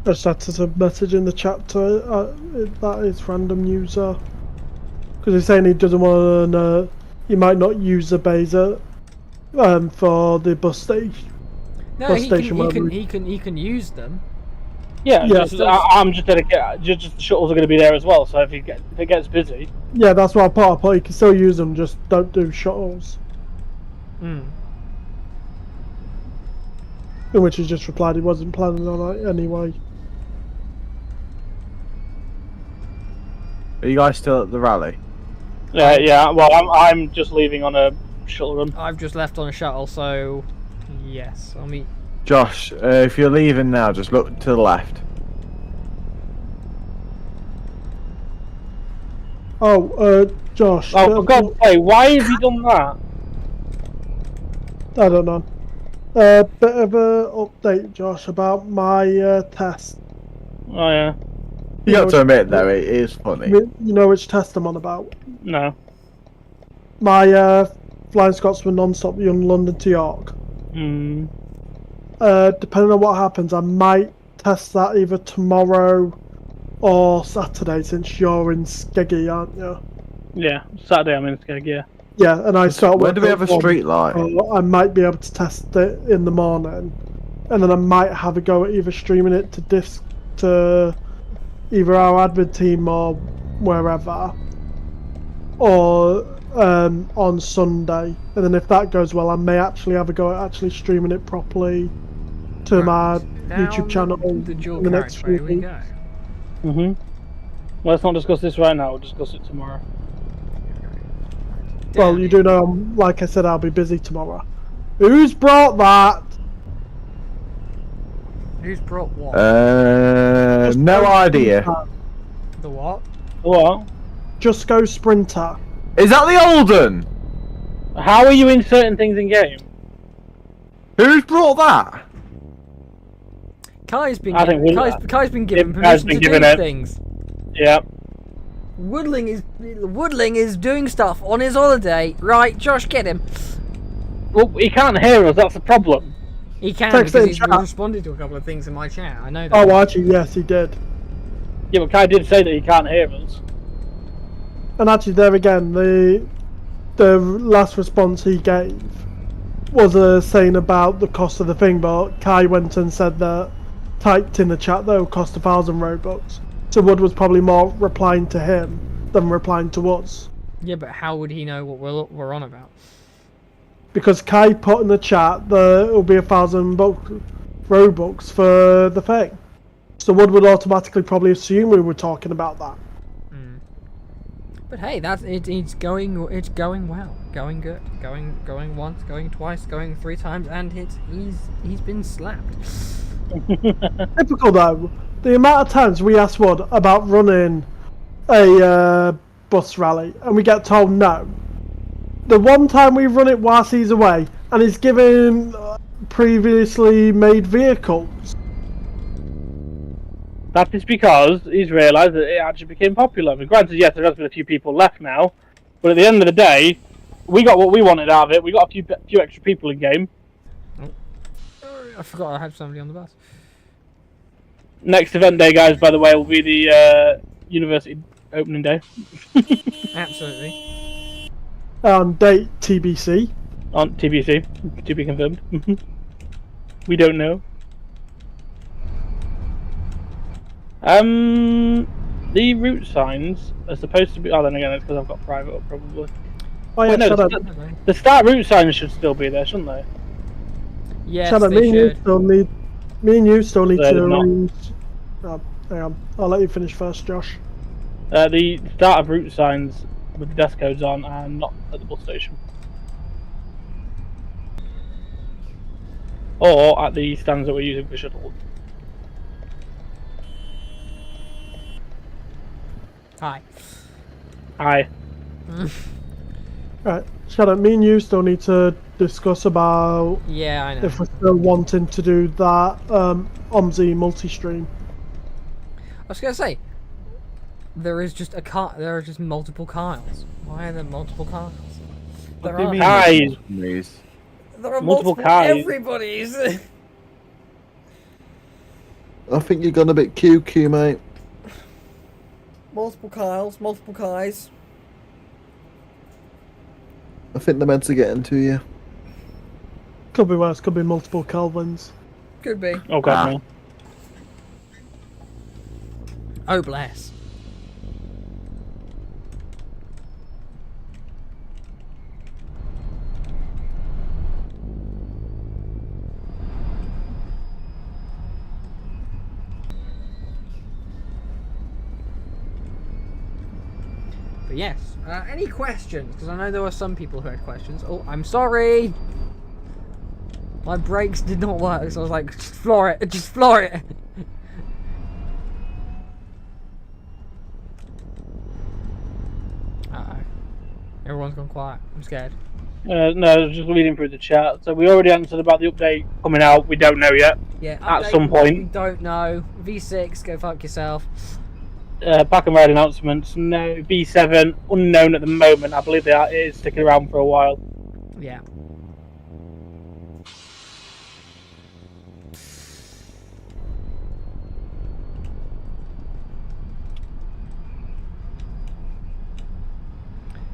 I just had to message in the chat to that is random user because he's saying he doesn't want to. He might not use the Baser for the bus station. No, Bus he station where he can use them. Yeah, Yeah, I'm just dedicated. Just the shuttles are going to be there as well. So if it gets busy, Yeah, that's what I put. You can still use them, just don't do shuttles. Hmm. In which he just replied he wasn't planning on it anyway. Are you guys still at the rally? yeah. Well, I'm just leaving on a shuttle run. I've just left on a shuttle, so yes, I'll meet. Josh, if you're leaving now, just look to the left. Oh, Josh. Oh, for God's sake, why have you done that? I don't know. Bit of a update, Josh, about my test. Oh yeah, You got to admit though, it is funny. You know which test I'm on about? no. My Flying Scotsman non-stop London to York. Hmm. Depending on what happens, I might test that either tomorrow or Saturday, since you're in Skeggy, aren't you? Yeah, Saturday I'm in Skeg, yeah. Yeah, and I start. When do we work have a at 1, street light? so I might be able to test it in the morning, and then I might have a go at either streaming it to disc to either our admin team or wherever, or on Sunday. And then if that goes well, I may actually have a go at actually streaming it properly to my YouTube channel The dual in the next character, few here we weeks. go. Mhm. Well, let's not discuss this right now. We'll discuss it tomorrow. Well, you do know, like I said, I'll be busy tomorrow. Who's brought that? Who's brought what? Just No Go idea. Sprinter. The what? What? Just Go Sprinter. Is that the Olden? How are you inserting things in game? Who's brought that? Kai's been I think given, we- Kai's been given Kai's permission been to given do it. things. Yeah. Woodling is doing stuff on his holiday. Right, Josh, get him. Well, he can't hear us. That's the problem. He can Text because in he's chat. responded to a couple of things in my chat. I know that. Oh, actually, yes, he did. Yeah, but Kai did say that he can't hear us. And actually, there again, the last response he gave was saying about the cost of the thing, but Kai went and said that, typed in the chat though, cost 1,000 Robux. So Wood was probably more replying to him than replying to us. Yeah, but how would he know what we're on about? Because Kai put in the chat that it'll be 1,000 Robux for the thing. So Wood would automatically probably assume we were talking about that. But hey, it's going well, going good, going once, going twice, going 3 times, and he's been slapped. Typical though, the amount of times we ask Wood about running a bus rally and we get told no. The one time we run it whilst he's away and he's given previously made vehicles. That is because he's realised that it actually became popular. I mean, granted, yes, there has been a few people left now, but at the end of the day, we got what we wanted out of it. We got a few extra people in game. I forgot I had somebody on the bus. Next event day, guys, by the way, will be the university opening day. Absolutely. Date TBC. On TBC, to be confirmed. We don't know. The route signs are supposed to be. Oh, then again, it's because I've got private up, probably. Oh yeah, Wait, no, shut up. the start route signs should still be there, shouldn't they? Yes, Shut up. they Me and you should. still need They're to not. arrange. Hang on. I'll let you finish first, Josh. The start of route signs with the desk codes on and not at the bus station. Or at the stands that we're using for shuttle. Hi. Aye. Right, shut up. Me and you still need to discuss about Yeah, I know. if we're still wanting to do that OMSI multi-stream. I was gonna say, there is just there are just multiple Kyles. Why are there multiple Kyles? What There do you are. mean? Guys. Maze? There are multiple multiple Kais? everybody's. I think you've gone a bit QQ, mate. Multiple Kyles, multiple Kais. I think the meds are getting to you. Could be worse. Could be multiple Kelvins. Could be. Oh god, no. Oh bless. But yes, any questions? Because I know there were some people who had questions. Oh, I'm sorry. My brakes did not work, so I was like, just floor it, just floor it. Uh-oh. Everyone's gone quiet. I'm scared. No, just reading through the chat. So we already answered about the update coming out. We don't know yet. Yeah, At update some what point. We don't know. V6, go fuck yourself. Pack and ride announcements. No, B7 unknown at the moment. I believe it is sticking around for a while. Yeah.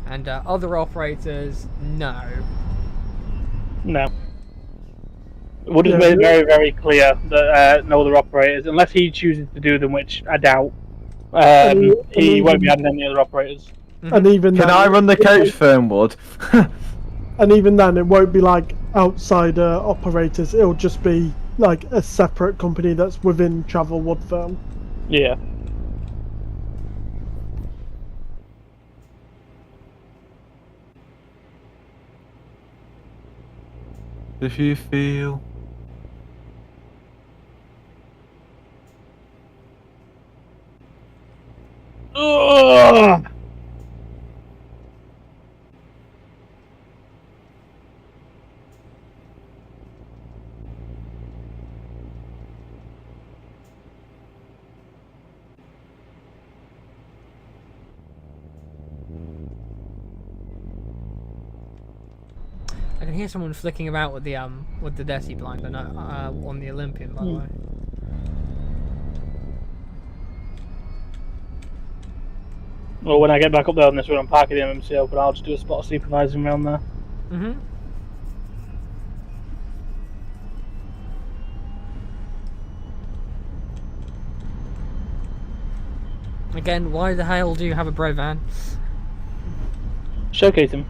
And other operators, no. No. Would have Yeah, made it very, very clear that no other operators, unless he chooses to do them, which I doubt, he won't be adding any other operators. And even Can then, I run the coach firm, Wood? And even then, it won't be like outsider operators. It'll just be like a separate company that's within Travel Woodville. Yeah. If you feel. Ugh! I can hear someone flicking about with the Desi blind, on the Olympian, by the way. Well, when I get back up there on this run, I'm parking the MMCO, but I'll just do a spot of supervising around there. Mm-hmm. Again, why the hell do you have a bread van? Showcase him.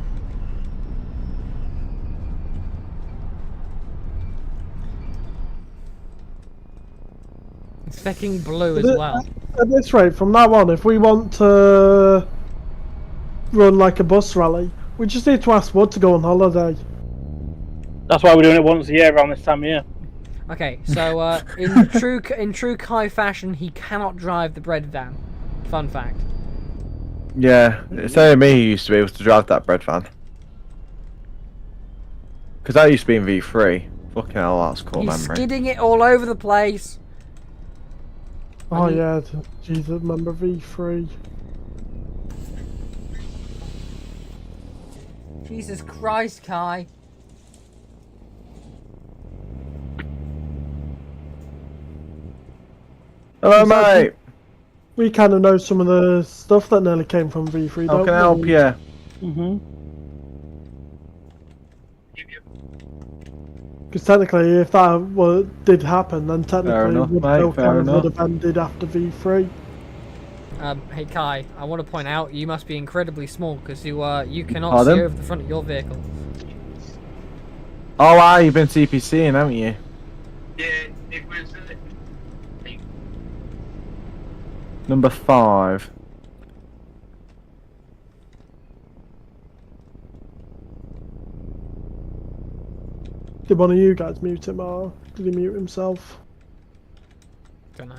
It's fucking blue as well. At this rate, from now on, if we want to run like a bus rally, we just need to ask Wood to go on holiday. That's why we're doing it once a year around this time of year. Okay, so in true Kai fashion, he cannot drive the bread van. Fun fact. Yeah, it's only me who used to be able to drive that bread van. Because that used to be in V3. Fucking hell, that's a cool He's memory. skidding it all over the place. Oh yeah, Jesus, remember V3. Jesus Christ, Kai. Hello, mate. We kind of know some of the stuff that nearly came from V3, How don't can I we? help you? Mm-hmm. Because technically, if that did happen, then technically enough, Woodville mate, fair kind of enough. would have ended after V3. Hey Kai, I want to point out you must be incredibly small because you cannot Pardon? see over the front of your vehicle. Oh, wow, you've been CPCing, haven't you? Yeah, it was. Number 5. Did one of you guys mute him, or did he mute himself? Don't know.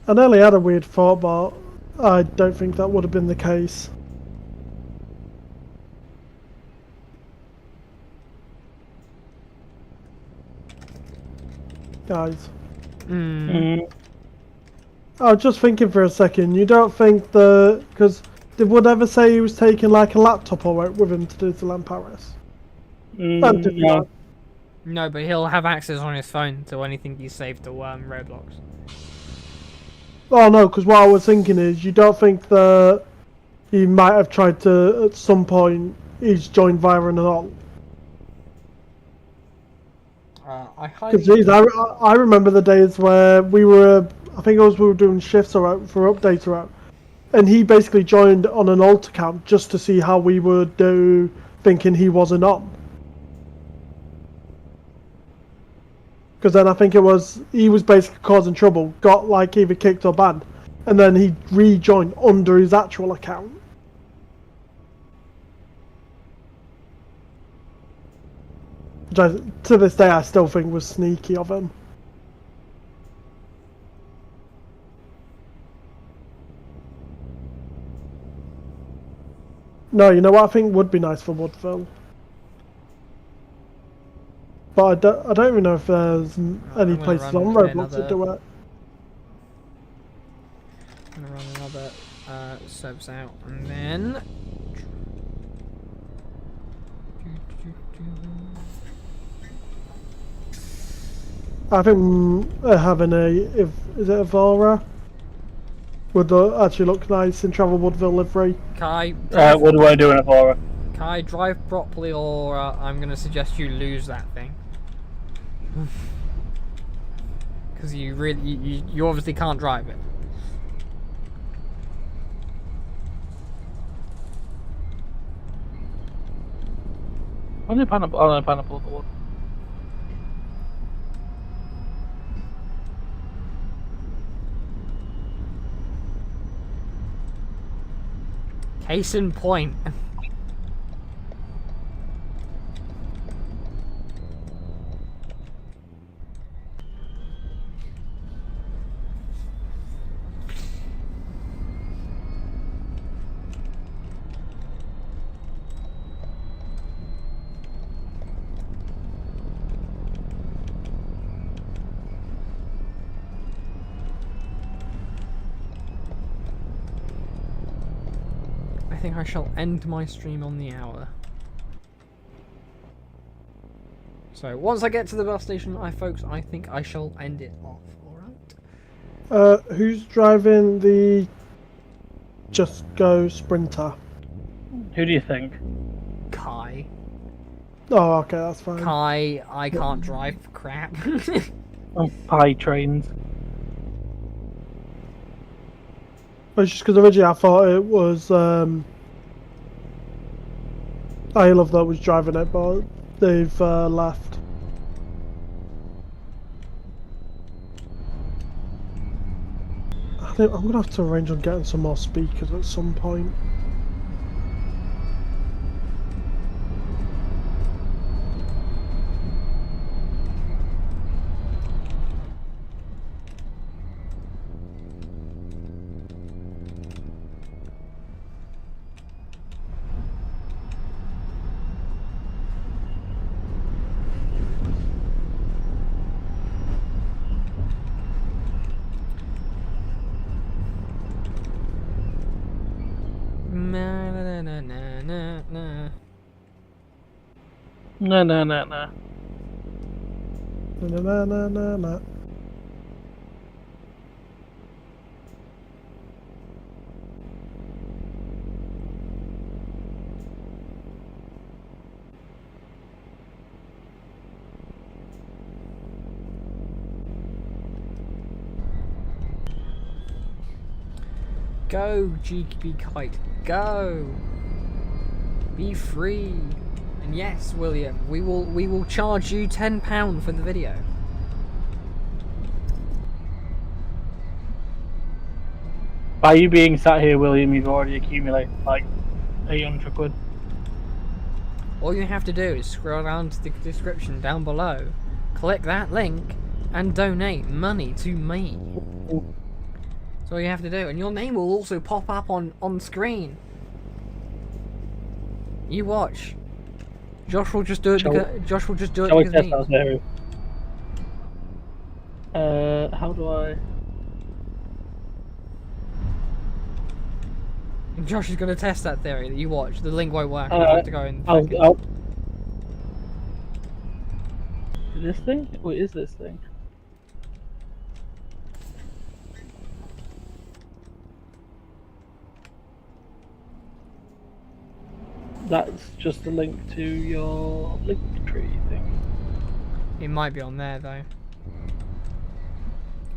I nearly had a weird thought, but I don't think that would have been the case. Guys, Mm. I was just thinking for a second, you don't think the... Because did Wood ever say he was taking like a laptop or with him to Disneyland Paris? No. No, but he'll have access on his phone to anything he's saved to Roblox. Oh no, because what I was thinking is, you don't think that he might have tried to, at some point, he's joined via an alt? I highly... Because I remember the days where we were, I think it was we were doing shifts or for updates or out, and he basically joined on an alt account just to see how we would do, thinking he wasn't on. Because then I think it was, he was basically causing trouble, got like either kicked or banned, and then he rejoined under his actual account. Which to this day I still think was sneaky of him. No, you know what I think would be nice for Woodville? But I don't even know if there's any gonna places run on another- Roblox that do it. I'm gonna run another subs out and then... I think having is it Evora? Would actually look nice in Travel Woodville livery. Kai, What do I do in it for? Kai, drive properly or I'm gonna suggest you lose that thing. Because you really, you obviously can't drive it. Only pineapple. Oh no, pineapple. The one. Case in point. I think I shall end my stream on the hour. So once I get to the bus station, folks, I think I shall end it off. All right. Who's driving the Just Go Sprinter? Who do you think? Kai. Oh, okay, that's fine. Kai, I can't drive for crap. Oh, pie trains. It's just because originally I thought it was I love that was driving it, but they've left. I think I'm gonna have to arrange on getting some more speakers at some point. No. Na na na na na. Go, GP Kite, go! Be free! And yes, William, we will charge you £10 for the video. By you being sat here, William, you've already accumulated like 800 quid. All you have to do is scroll down to the description down below, click that link, and donate money to me. That's all you have to do, and your name will also pop up on screen. You watch. Josh will just do it because Josh will just do it Shall we because test me. that theory? How do I? Josh is going to test that theory that you watch. The link won't work. I have to go in. I'll... This thing? What is this thing? That's just a link to your link tree thing. It might be on there though.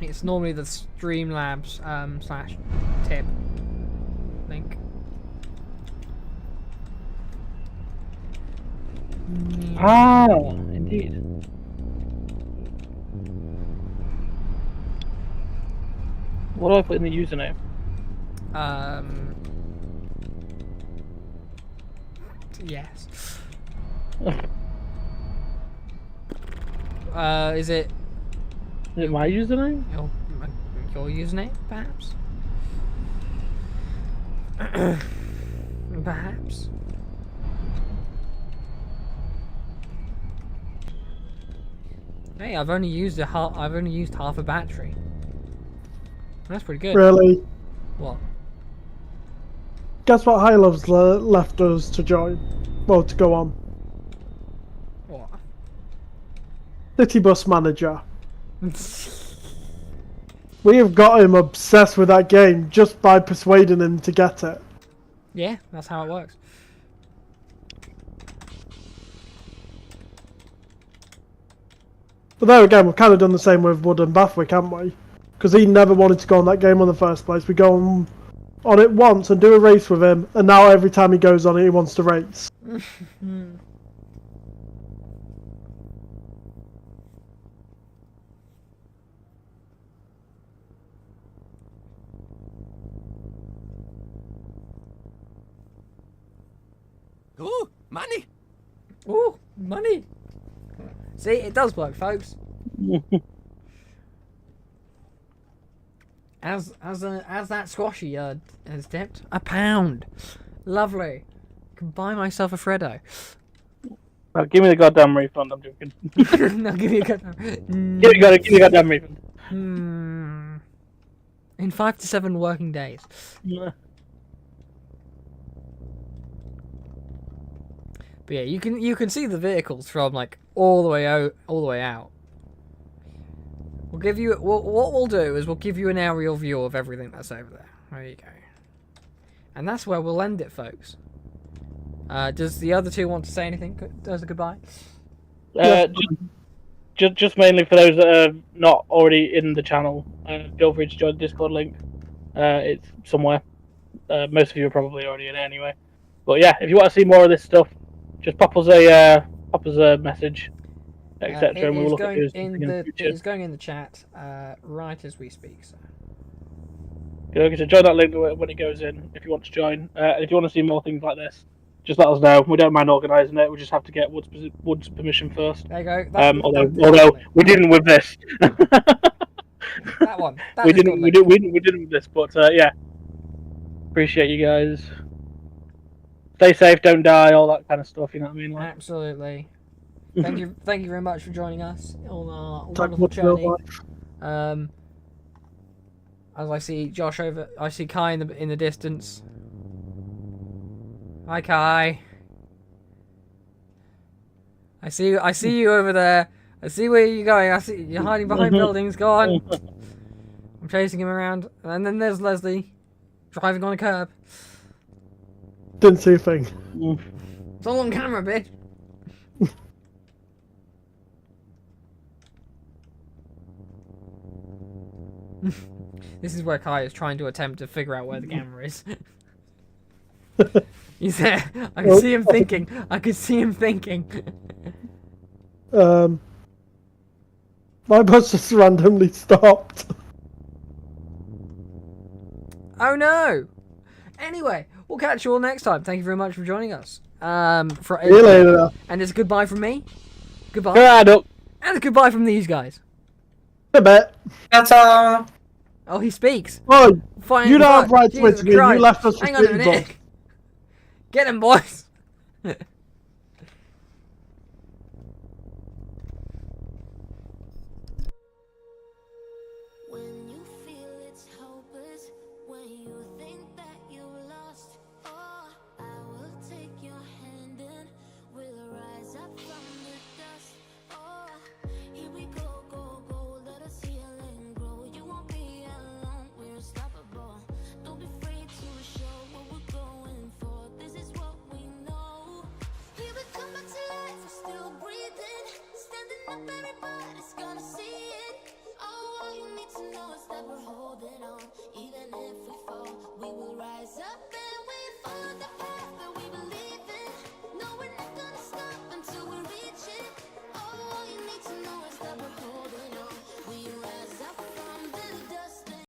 It's normally the Streamlabs / tip link. Ah, indeed. What do I put in the username? Yes. Is it Is it my username? your username, perhaps? Perhaps. Hey, I've only used half a battery. That's pretty good. Really? What? Guess what High Love's left us to join? Well, to go on. What? City Bus Manager. We have got him obsessed with that game just by persuading him to get it. Yeah, that's how it works. But there again, we've kind of done the same with Wood and Bathwick, haven't we? Because he never wanted to go on that game in the first place. We go on it once and do a race with him, and now every time he goes on it, he wants to race. Ooh, money. Ooh, money. See, it does work, folks. As that squashy has dipped £1. Lovely. Can buy myself a Freddo. Now, give me the goddamn refund. I'm joking. No, give me a good. Give me a goddamn refund. In 5 to 7 working days. Yeah. But yeah, you can see the vehicles from like all the way out. We'll give you what we'll do is we'll give you an aerial view of everything that's over there. There you go. And that's where we'll end it, folks. Does the other two want to say anything? Does a goodbye? Just mainly for those that are not already in the channel, feel free to join the Discord link. It's somewhere. Most of you are probably already in it anyway. But yeah, if you want to see more of this stuff, just pop us a message, etc. And we'll look at it in the future. It's going in the chat right as we speak. So. So join that link when it goes in if you want to join. If you want to see more things like this, just let us know. We don't mind organising it. We just have to get Wood's permission first. There you go. Although we didn't with this. That one. We didn't with this, but yeah. Appreciate you guys. Stay safe, don't die, all that kind of stuff. You know what I mean? Like... Absolutely. Thank you very much for joining us on our wonderful journey. As I see Josh I see Kai in the distance. Hi, Kai. I see you over there. I see where you're going. I see you're hiding behind buildings. Go on. I'm chasing him around, and then there's Leslie driving on a curb. Didn't see a thing. It's all on camera, bitch. This is where Kai is trying to attempt to figure out where the camera is. He's there. I can see him thinking. I can see him thinking. My bus just randomly stopped. Oh no! Anyway, we'll catch you all next time. Thank you very much for joining us. See you later. And it's goodbye from me. Goodbye. Right, And a goodbye from these guys. A bit. Ta-ta. Oh, he speaks. Oh, Fine. you don't have right to Jesus interview. You Christ. left us Hang on a minute. Get him, boys.